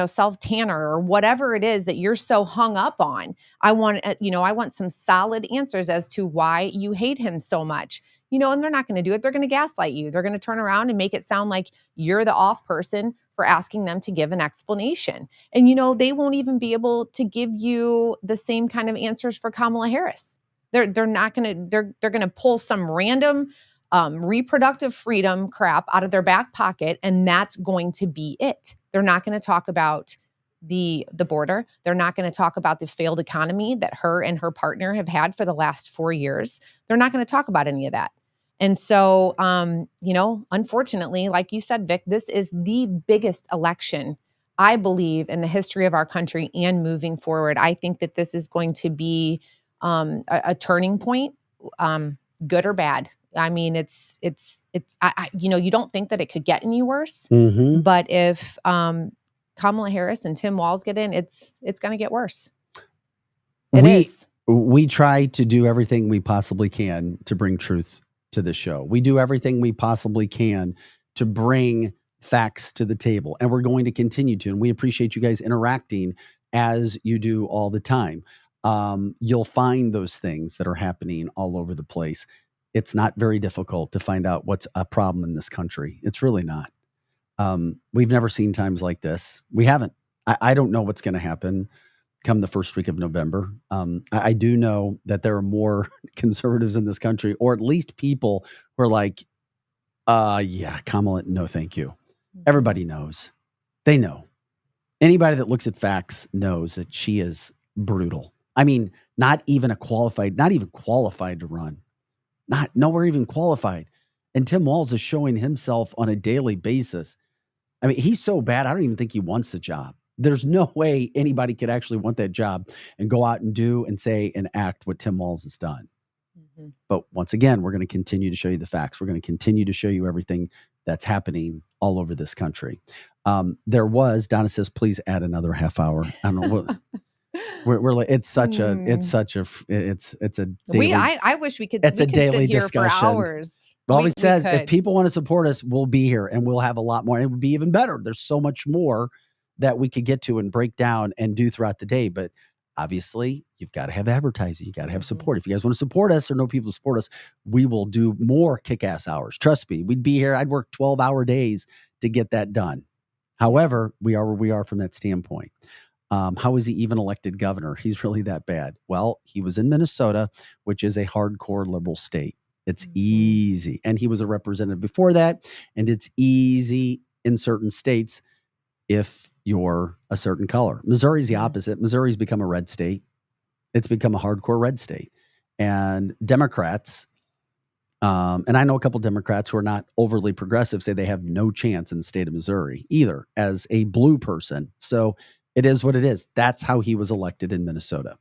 self-tanner or whatever it is that you're so hung up on. I want some solid answers as to why you hate him so much. And they're not going to do it. They're going to gaslight you. They're going to turn around and make it sound like you're the off person for asking them to give an explanation. And, they won't even be able to give you the same kind of answers for Kamala Harris. They're not going to, they're going to pull some random reproductive freedom crap out of their back pocket, and that's going to be it. They're not going to talk about the border. They're not going to talk about the failed economy that her and her partner have had for the last 4 years. They're not going to talk about any of that. And so, unfortunately, like you said, Vic, this is the biggest election, I believe, in the history of our country and moving forward. I think that this is going to be a turning point, good or bad. I mean, you don't think that it could get any worse, but if Kamala Harris and Tim Walz get in, it's going to get worse. We try to do everything we possibly can to bring truth to the show. We do everything we possibly can to bring facts to the table, and we're going to continue to. And we appreciate you guys interacting as you do all the time. You'll find those things that are happening all over the place. It's not very difficult to find out what's a problem in this country. It's really not. We've never seen times like this. We haven't. I don't know what's going to happen come the first week of November. I do know that there are more conservatives in this country, or at least people who are like, yeah, Kamala, no, thank you. Everybody knows. They know. Anybody that looks at facts knows that she is brutal. I mean, not even qualified to run. Nowhere even qualified. And Tim Walz is showing himself on a daily basis. I mean, he's so bad, I don't even think he wants the job. There's no way anybody could actually want that job and go out and do and say and act what Tim Walz has done. But once again, we're going to continue to show you the facts. We're going to continue to show you everything that's happening all over this country. Donna says, please add another half hour. I don't know what. We're like, it's a daily, I wish we could. It's a daily sit here discussion. For hours. Well, he says if people want to support us, we'll be here and we'll have a lot more. And it would be even better. There's so much more that we could get to and break down and do throughout the day. But obviously, you've got to have advertising. You got to have support. If you guys want to support us or know people to support us, we will do more kick-ass hours. Trust me, we'd be here. I'd work 12-hour days to get that done. However, we are where we are from that standpoint. How is he even elected governor? He's really that bad. Well, he was in Minnesota, which is a hardcore liberal state. It's easy. And he was a representative before that. And it's easy in certain states if you're a certain color. Missouri's the opposite. Missouri's become a red state. It's become a hardcore red state. And Democrats, and I know a couple Democrats who are not overly progressive, say they have no chance in the state of Missouri either as a blue person. So it is what it is. That's how he was elected in Minnesota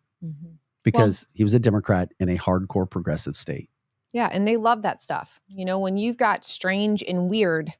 because he was a Democrat in a hardcore progressive state. Yeah. And they love that stuff. You know, when you've got strange and weird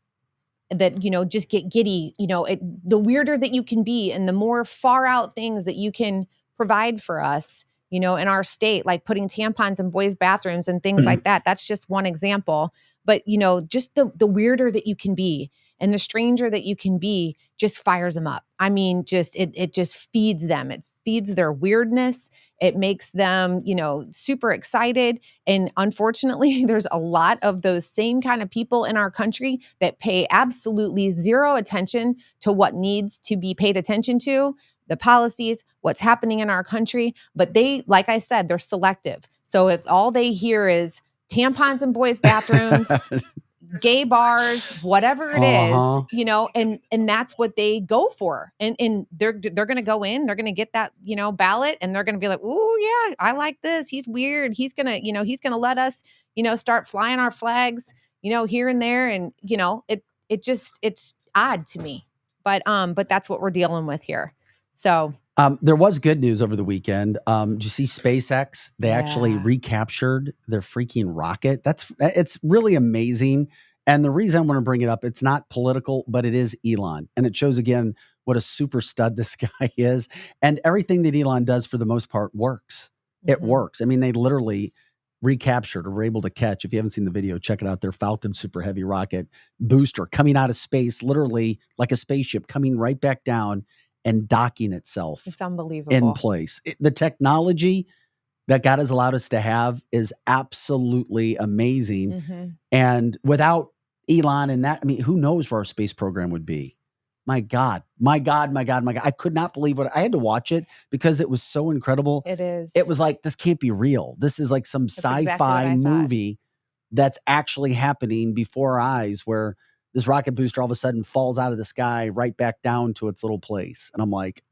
that, just get giddy, the weirder that you can be and the more far out things that you can provide for us, in our state, like putting tampons in boys' bathrooms and things like that. That's just one example. But, just the weirder that you can be and the stranger that you can be just fires them up. I mean, it just feeds them. It feeds their weirdness. It makes them, super excited. And unfortunately, there's a lot of those same kind of people in our country that pay absolutely zero attention to what needs to be paid attention to, the policies, what's happening in our country. But they, like I said, they're selective. So if all they hear is tampons in boys' bathrooms, gay bars, whatever it is, and that's what they go for. And they're going to go in, they're going to get that, ballot, and they're going to be like, "Oh yeah, I like this. He's weird. He's going to, he's going to let us, start flying our flags, here and there." And, it's odd to me, but that's what we're dealing with here. So there was good news over the weekend. Did you see SpaceX? They actually recaptured their freaking rocket. It's really amazing. And the reason I want to bring it up, it's not political, but it is Elon. And it shows again what a super stud this guy is. And everything that Elon does for the most part works. It works. I mean, they literally recaptured or were able to catch, if you haven't seen the video, check it out, their Falcon Super Heavy rocket booster coming out of space, literally like a spaceship coming right back down and docking itself. It's unbelievable. In place. The technology that God has allowed us to have is absolutely amazing. And without Elon and that, I mean, who knows where our space program would be? My God. I could not believe I had to watch it because it was so incredible. It is. It was like, this can't be real. This is like some sci-fi movie that's actually happening before our eyes, where this rocket booster all of a sudden falls out of the sky right back down to its little place. And I'm like,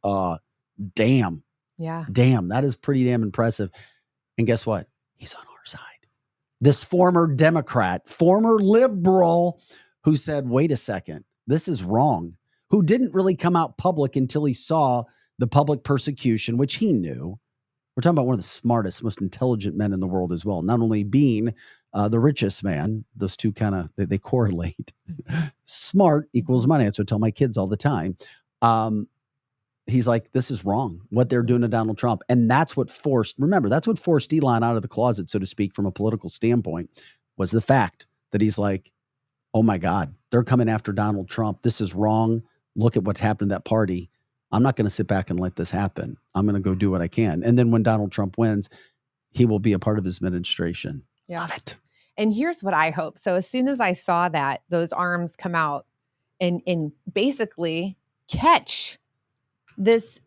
damn. Yeah. Damn, that is pretty damn impressive. And guess what? He's on our side. This former Democrat, former liberal who said, wait a second, this is wrong, who didn't really come out public until he saw the public persecution, which he knew. We're talking about one of the smartest, most intelligent men in the world as well. Not only being the richest man, those two kind of, they correlate. Smart equals money. That's what I tell my kids all the time. He's like, this is wrong, what they're doing to Donald Trump. And that's what forced Elon out of the closet, so to speak, from a political standpoint, was the fact that he's like, oh my God, they're coming after Donald Trump. This is wrong. Look at what's happened at that party. I'm not going to sit back and let this happen. I'm going to go do what I can. And then when Donald Trump wins, he will be a part of his administration. Yeah. Love it. And here's what I hope. So as soon as I saw that, those arms come out and basically catch this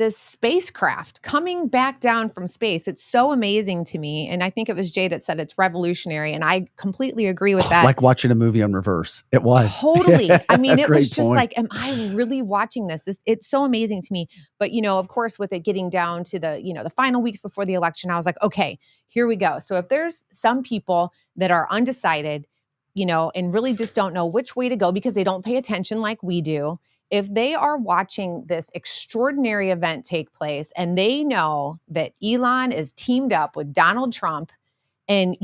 spacecraft coming back down from space, it's so amazing to me. And I think it was Jay that said it's revolutionary. And I completely agree with that. Like watching a movie on reverse. It was. Totally. I mean, it was just point. like, am I really watching this? It's so amazing to me. But, of course, with it getting down to the final weeks before the election, I was like, okay, here we go. So if there's some people that are undecided, and really just don't know which way to go because they don't pay attention like we do, if they are watching this extraordinary event take place and they know that Elon is teamed up with Donald Trump and,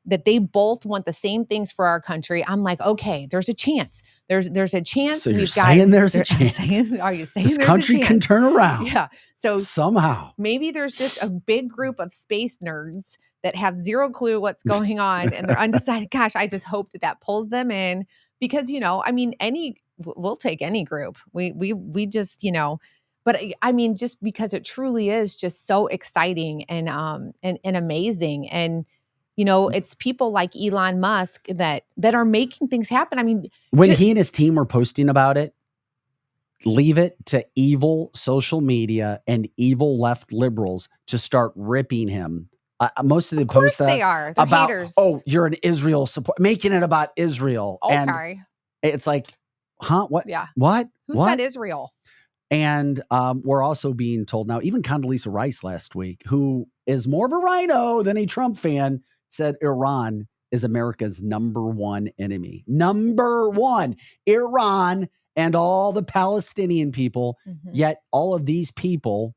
that they both want the same things for our country, I'm like, okay, there's a chance. There's a chance. So you're saying there's a chance? Are you saying this country can turn around? Yeah. So somehow. Maybe there's just a big group of space nerds that have zero clue what's going on and they're undecided. Gosh, I just hope that pulls them in because, we'll take any group. We just, but I mean, just because it truly is just so exciting and amazing. And, it's people like Elon Musk that are making things happen. I mean, when he and his team were posting about it, leave it to evil social media and evil left liberals to start ripping him. Most of the posts they are. They're about, haters. oh, you're an Israel support, making it about Israel. Okay. And it's like, huh? What? Yeah. What? Who what? said Israel? And we're also being told now, even Condoleezza Rice last week, who is more of a rhino than a Trump fan, said Iran is America's number one enemy. Number one, Iran and all the Palestinian people. Mm-hmm. Yet all of these people,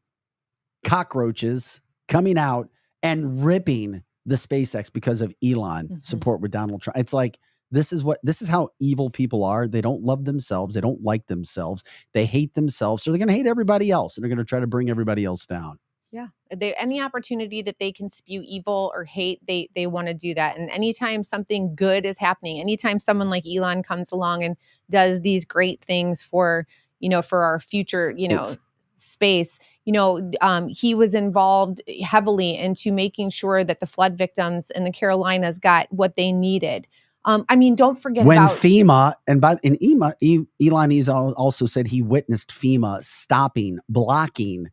cockroaches, coming out and ripping the SpaceX because of Elon support with Donald Trump. It's like, This is how evil people are. They don't love themselves. They don't like themselves. They hate themselves. So they're going to hate everybody else. And they're going to try to bring everybody else down. Yeah. Any opportunity that they can spew evil or hate, they want to do that. And anytime something good is happening, anytime someone like Elon comes along and does these great things for our future, space, he was involved heavily into making sure that the flood victims in the Carolinas got what they needed. Don't forget when about FEMA Elon he's also said he witnessed FEMA stopping, blocking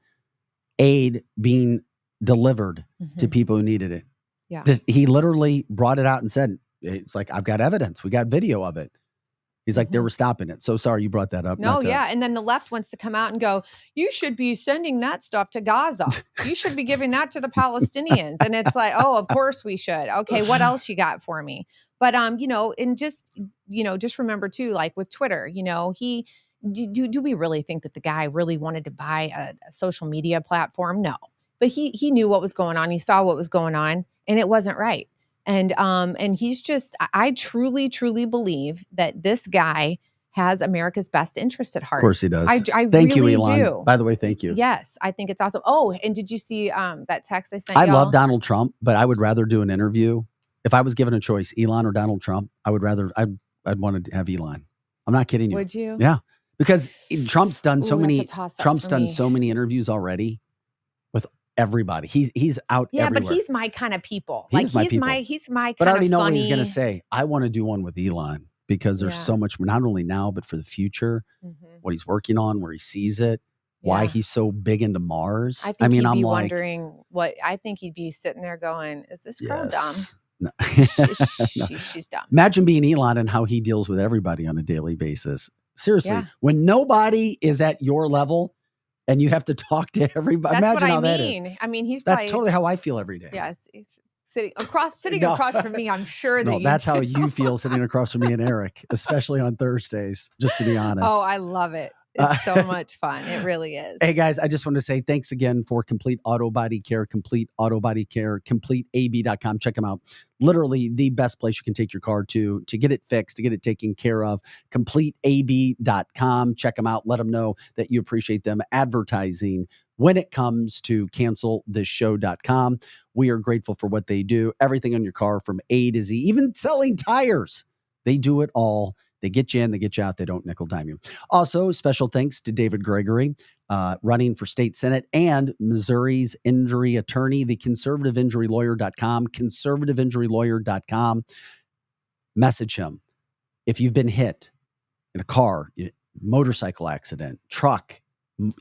aid being delivered to people who needed it. Yeah. He literally brought it out and said, it's like, I've got evidence. We got video of it. He's like, they were stopping it. So sorry you brought that up. No, yeah. And then the left wants to come out and go, you should be sending that stuff to Gaza. You should be giving that to the Palestinians. And it's like, oh, of course we should. Okay, what else you got for me? But, and just remember too, like with Twitter, do we really think that the guy really wanted to buy a social media platform? No. But he knew what was going on. He saw what was going on, and it wasn't right. And he's just, I truly, truly believe that this guy has America's best interest at heart. Of course he does. I thank really you, Elon. do. By the way, thank you. Yes, I think it's awesome. Oh, and did you see that text I sent I y'all? love Donald Trump, but I would rather do an interview. If I was given a choice, Elon or Donald Trump, I'd want to have Elon. I'm not kidding you. Would you? Yeah. Because Trump's done so many so many interviews already with everybody. He's out everywhere. But he's my kind of people. He's my kind but I already of know funny. what he's going to say. I want to do one with Elon because there's so much, not only now, but for the future, what he's working on, where he sees it, why he's so big into Mars. I think he'd be wondering I think he'd be sitting there going, is this girl dumb? No. She's dumb. Imagine being Elon and how he deals with everybody on a daily basis. Seriously, when nobody is at your level and you have to talk to everybody. That's imagine what how I that mean. is. I mean, that's totally how I feel every day. Yes. Sitting across from me, I'm sure that that's how you feel sitting across from me and Eric, especially on Thursdays, just to be honest. Oh, I love it. It's so much fun. It really is. Hey guys, I just want to say thanks again for Complete Auto Body Care, CompleteAutoBodyCare, CompleteAB.com. Check them out. Literally the best place you can take your car to get it fixed, to get it taken care of. CompleteAB.com. Check them out. Let them know that you appreciate them advertising when it comes to cancelthisshow.com. We are grateful for what they do. Everything on your car from A to Z, even selling tires. They do it all. They get you in, they get you out. They don't nickel dime you. Also, special thanks to David Gregory, running for state Senate, and Missouri's injury attorney, the conservativeinjurylawyer.com, conservativeinjurylawyer.com. Message him. If you've been hit in a car, motorcycle accident, truck,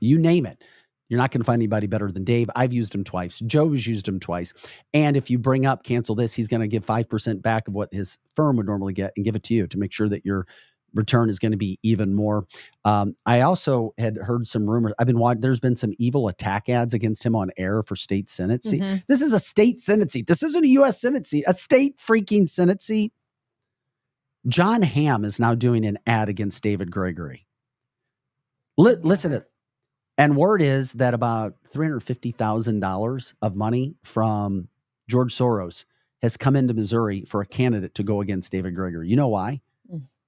you name it, you're not going to find anybody better than Dave. I've used him twice. Joe's used him twice. And if you bring up Cancel This, he's going to give 5% back of what his firm would normally get and give it to you to make sure that your return is going to be even more. I also had heard some rumors. There's been some evil attack ads against him on air for state Senate seat. This is a state Senate seat. This isn't a U.S. Senate seat, a state freaking Senate seat. John Hamm is now doing an ad against David Gregory. Listen to it. And word is that about $350,000 of money from George Soros has come into Missouri for a candidate to go against David Gregory. You know why?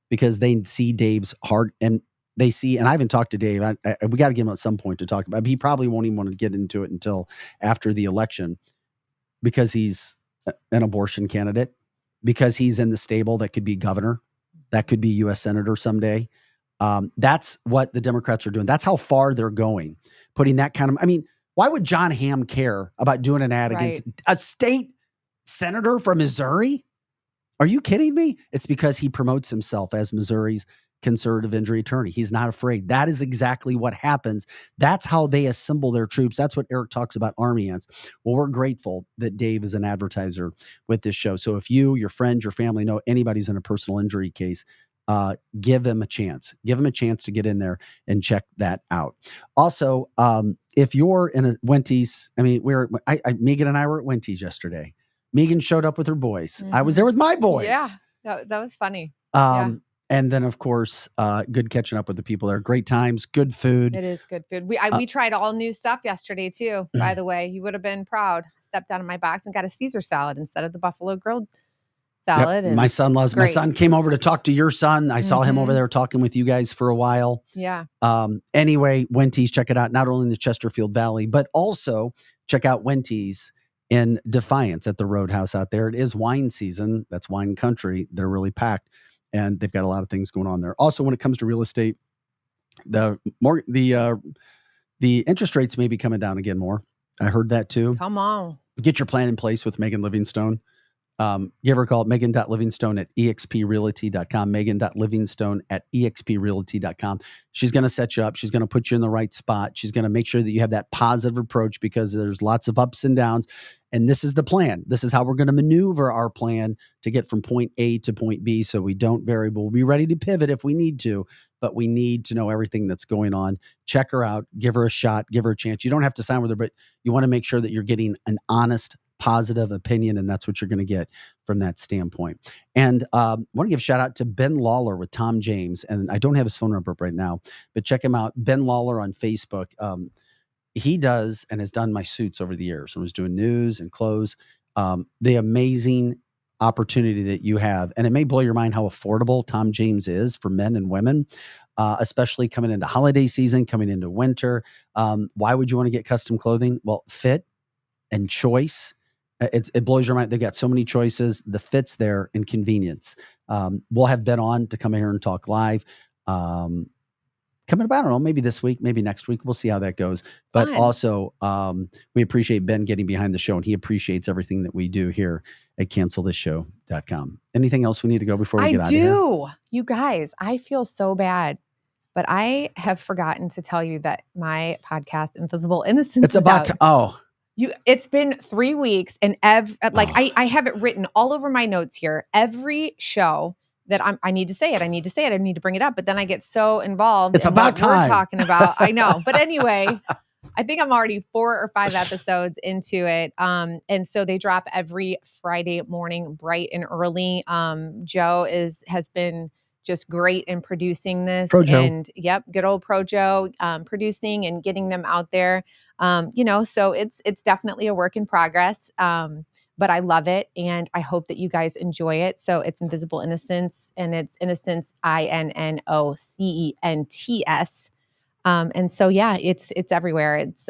Because they see Dave's heart, and they see, and I haven't talked to Dave. We got to give him at some point to talk about. He probably won't even want to get into it until after the election, because he's an abortion candidate, because he's in the stable that could be governor, that could be U.S. Senator someday. That's what the Democrats are doing. That's how far they're going, putting that kind of, why would John Hamm care about doing an ad against a state senator from Missouri? Are you kidding me? It's because he promotes himself as Missouri's conservative injury attorney. He's not afraid. That is exactly what happens. That's how they assemble their troops. That's what Eric talks about army ants. Well, we're grateful that Dave is an advertiser with this show. So if you, your friends, your family know anybody who's in a personal injury case, give him a chance. Give him a chance to get in there and check that out. Also, if you're in a Wendy's, Megan and I were at Wendy's yesterday. Megan showed up with her boys. I was there with my boys. Yeah, that was funny. And then, of course, good catching up with the people there. Great times, good food. It is good food. We tried all new stuff yesterday too. By the way, you would have been proud. Stepped out of my box and got a Caesar salad instead of the buffalo grilled salad. And my son loves. My great. son came over to talk to your son. I saw him over there talking with you guys for a while. Yeah. Anyway, Wenty's, check it out. Not only in the Chesterfield Valley, but also check out Wenty's in Defiance at the Roadhouse out there. It is wine season. That's wine country. They're really packed, and they've got a lot of things going on there. Also, when it comes to real estate, the interest rates may be coming down again more. I heard that too. Come on. Get your plan in place with Megan Livingstone. Give her a call, Megan.Livingstone@exprealty.com, Megan.Livingstone@exprealty.com. She's going to set you up. She's going to put you in the right spot. She's going to make sure that you have that positive approach, because there's lots of ups and downs. And this is the plan. This is how we're going to maneuver our plan to get from point A to point B, so we don't vary. We'll be ready to pivot if we need to, but we need to know everything that's going on. Check her out. Give her a shot. Give her a chance. You don't have to sign with her, but you want to make sure that you're getting an honest, positive opinion, and that's what you're going to get from that standpoint. And I want to give a shout out to Ben Lawler with Tom James, and I don't have his phone number up right now, but check him out, Ben Lawler on Facebook. He does and has done my suits over the years. I was doing news and clothes. The amazing opportunity that you have, and it may blow your mind how affordable Tom James is for men and women, especially coming into holiday season, coming into winter. Why would you want to get custom clothing? Well, fit and choice. It blows your mind. They got so many choices. The fit's there and convenience. We'll have Ben on to come here and talk live. Coming up, I don't know, maybe this week, maybe next week. We'll see how that goes. But Fun. also, we appreciate Ben getting behind the show, and he appreciates everything that we do here at cancelthisshow.com. Anything else we need to go before we get out of here? I do. You guys, I feel so bad, but I have forgotten to tell you that my podcast, Invisible Innocence, It's about to, it's been 3 weeks, and I have it written all over my notes here. Every show that I need to say it. I need to bring it up. But then I get so involved. It's in about what time. we're talking about. I know. But anyway, I think I'm already 4 or 5 episodes into it. And so they drop every Friday morning, bright and early. Joe has been just great in producing this. Pro Joe. And good old Pro Joe, producing and getting them out there. So it's definitely a work in progress. But I love it, and I hope that you guys enjoy it. So it's Invisible Innocence, and it's Innocence, INNOCENTS. And so, it's everywhere. It's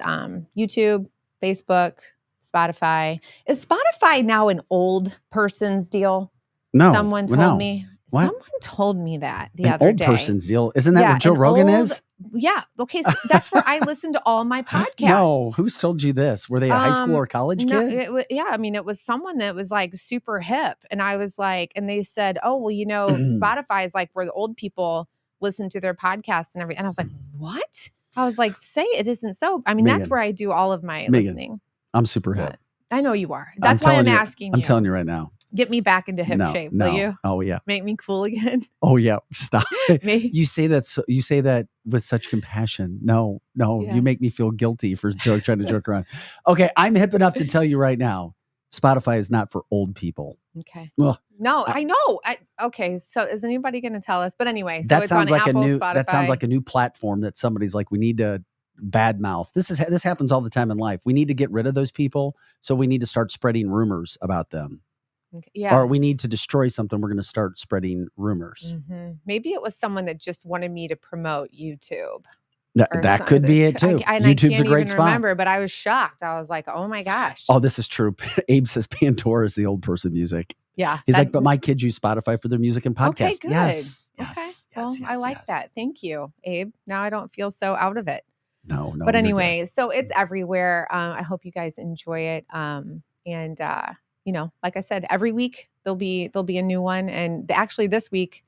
YouTube, Facebook, Spotify. Is Spotify now an old person's deal? No. Someone told me. What? Someone told me that the An other old day. person's deal. Isn't that what Joe Rogan is? Yeah. Okay. So that's where I listen to all my podcasts. No. Who's told you this? Were they a high school or college No, kid? it was someone that was like super hip. And I was like, and they said, oh, well, Spotify is like where the old people listen to their podcasts and everything. And I was like, what? I was like, say it isn't so. I mean, that's where I do all of my listening. I'm super hip. I know you are. That's why I'm asking you. I'm telling you right now. Get me back into hip shape, will you? Oh yeah. Make me cool again. Oh yeah. Stop. Me? You say that with such compassion. No. Yes. You make me feel guilty for trying to joke around. Okay, I'm hip enough to tell you right now, Spotify is not for old people. Okay. Well, no, I know. Okay. So is anybody going to tell us? But anyway, so that it's sounds on like Apple, that Spotify. sounds like a new platform that somebody's like, we need to badmouth. This happens all the time in life. We need to get rid of those people, so we need to start spreading rumors about them. Yes. Or we need to destroy something. We're going to start spreading rumors. Mm-hmm. Maybe it was someone that just wanted me to promote YouTube. That could be it too. YouTube's a great spot. Remember, but I was shocked. I was like, oh my gosh. Oh, this is true. Abe says Pandora is the old person music. Yeah. He's like, but my kids use Spotify for their music and podcasts. Okay, good. Yes. I like that. Thank you, Abe. Now I don't feel so out of it. No. But anyway, so it's everywhere. I hope you guys enjoy it. Like I said, every week there'll be a new one. And actually this week,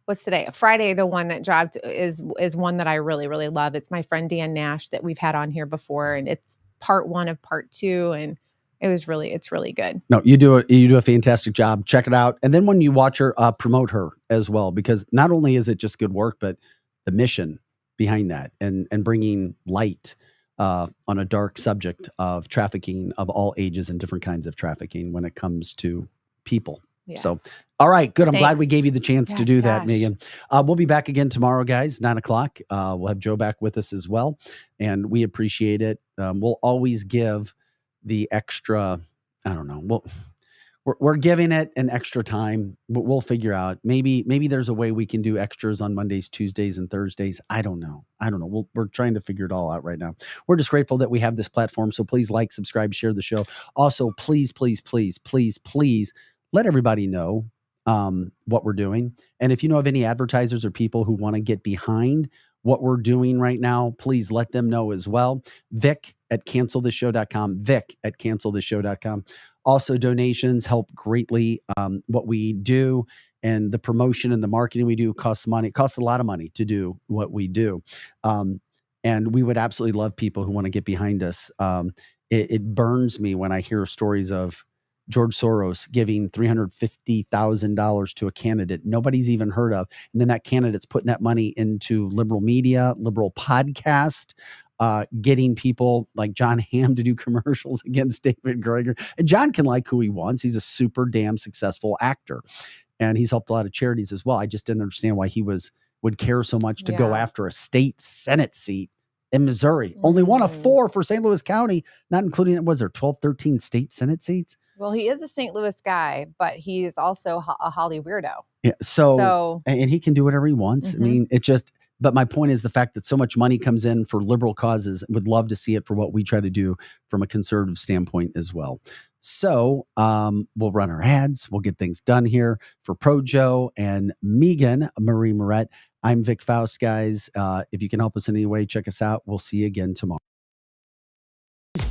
what's today? Friday, the one that dropped is one that I really, really love. It's my friend Dan Nash that we've had on here before, and it's part 1 of part 2, and it's really good. No, you do a fantastic job. Check it out. And then when you watch her, promote her as well, because not only is it just good work, but the mission behind that and bringing light on a dark subject of trafficking of all ages and different kinds of trafficking when it comes to people. Yes. So, all right, good. I'm Thanks. glad we gave you the chance to do that, gosh. Megan. We'll be back again tomorrow, guys, 9:00. We'll have Joe back with us as well, and we appreciate it. We'll always give the extra, I don't know. we're giving it an extra time. We'll figure out. Maybe there's a way we can do extras on Mondays, Tuesdays, and Thursdays. I don't know. We're trying to figure it all out right now. We're just grateful that we have this platform. So please like, subscribe, share the show. Also, please let everybody know what we're doing. And if you know of any advertisers or people who want to get behind what we're doing right now, please let them know as well. Vic@cancelthisshow.com. Vic@cancelthisshow.com. Also, donations help greatly. What we do and the promotion and the marketing we do costs money. It costs a lot of money to do what we do. And we would absolutely love people who want to get behind us. It burns me when I hear stories of George Soros giving $350,000 to a candidate nobody's even heard of. And then that candidate's putting that money into liberal media, liberal podcast, getting people like John Hamm to do commercials against David Greger. And John can like who he wants. He's a super damn successful actor. And he's helped a lot of charities as well. I just didn't understand why he would care so much to go after a state Senate seat in Missouri. Only one of 4 for St. Louis County, not including, was there 12, 13 state Senate seats? Well, he is a St. Louis guy, but he is also a Holly weirdo. Yeah. So and he can do whatever he wants. I mean, but my point is the fact that so much money comes in for liberal causes. Would love to see it for what we try to do from a conservative standpoint as well. So we'll run our ads. We'll get things done here for Pro Joe and Megan Marie Moret. I'm Vic Faust, guys. If you can help us in any way, check us out. We'll see you again tomorrow.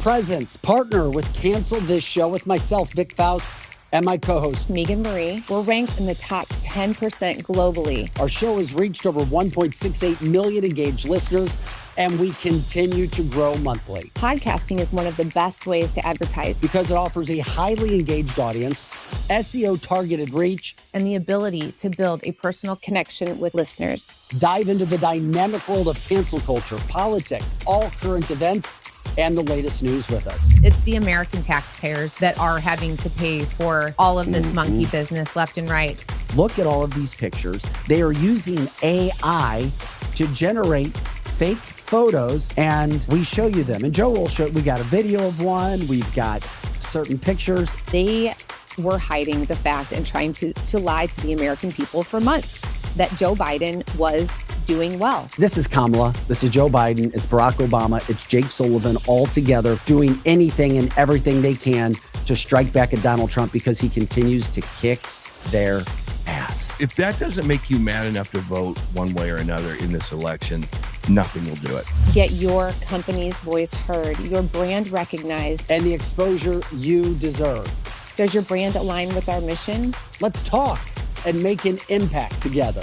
Presence, partner with Cancel This Show with myself, Vic Faust, and my co-host, Megan Marie. We're ranked in the top 10% globally. Our show has reached over 1.68 million engaged listeners, and we continue to grow monthly. Podcasting is one of the best ways to advertise because it offers a highly engaged audience, SEO targeted reach, and the ability to build a personal connection with listeners. Dive into the dynamic world of cancel culture, politics, all current events, and the latest news with us. It's the American taxpayers that are having to pay for all of this monkey business left and right. Look at all of these pictures. They are using AI to generate fake photos, and we show you them. And Joe will show, we got a video of one, we've got certain pictures. They were hiding the fact and trying to lie to the American people for months that Joe Biden was doing well. This is Kamala. This is Joe Biden. It's Barack Obama. It's Jake Sullivan all together doing anything and everything they can to strike back at Donald Trump because he continues to kick their ass. If that doesn't make you mad enough to vote one way or another in this election, nothing will do it. Get your company's voice heard, your brand recognized, and the exposure you deserve. Does your brand align with our mission? Let's talk and make an impact together.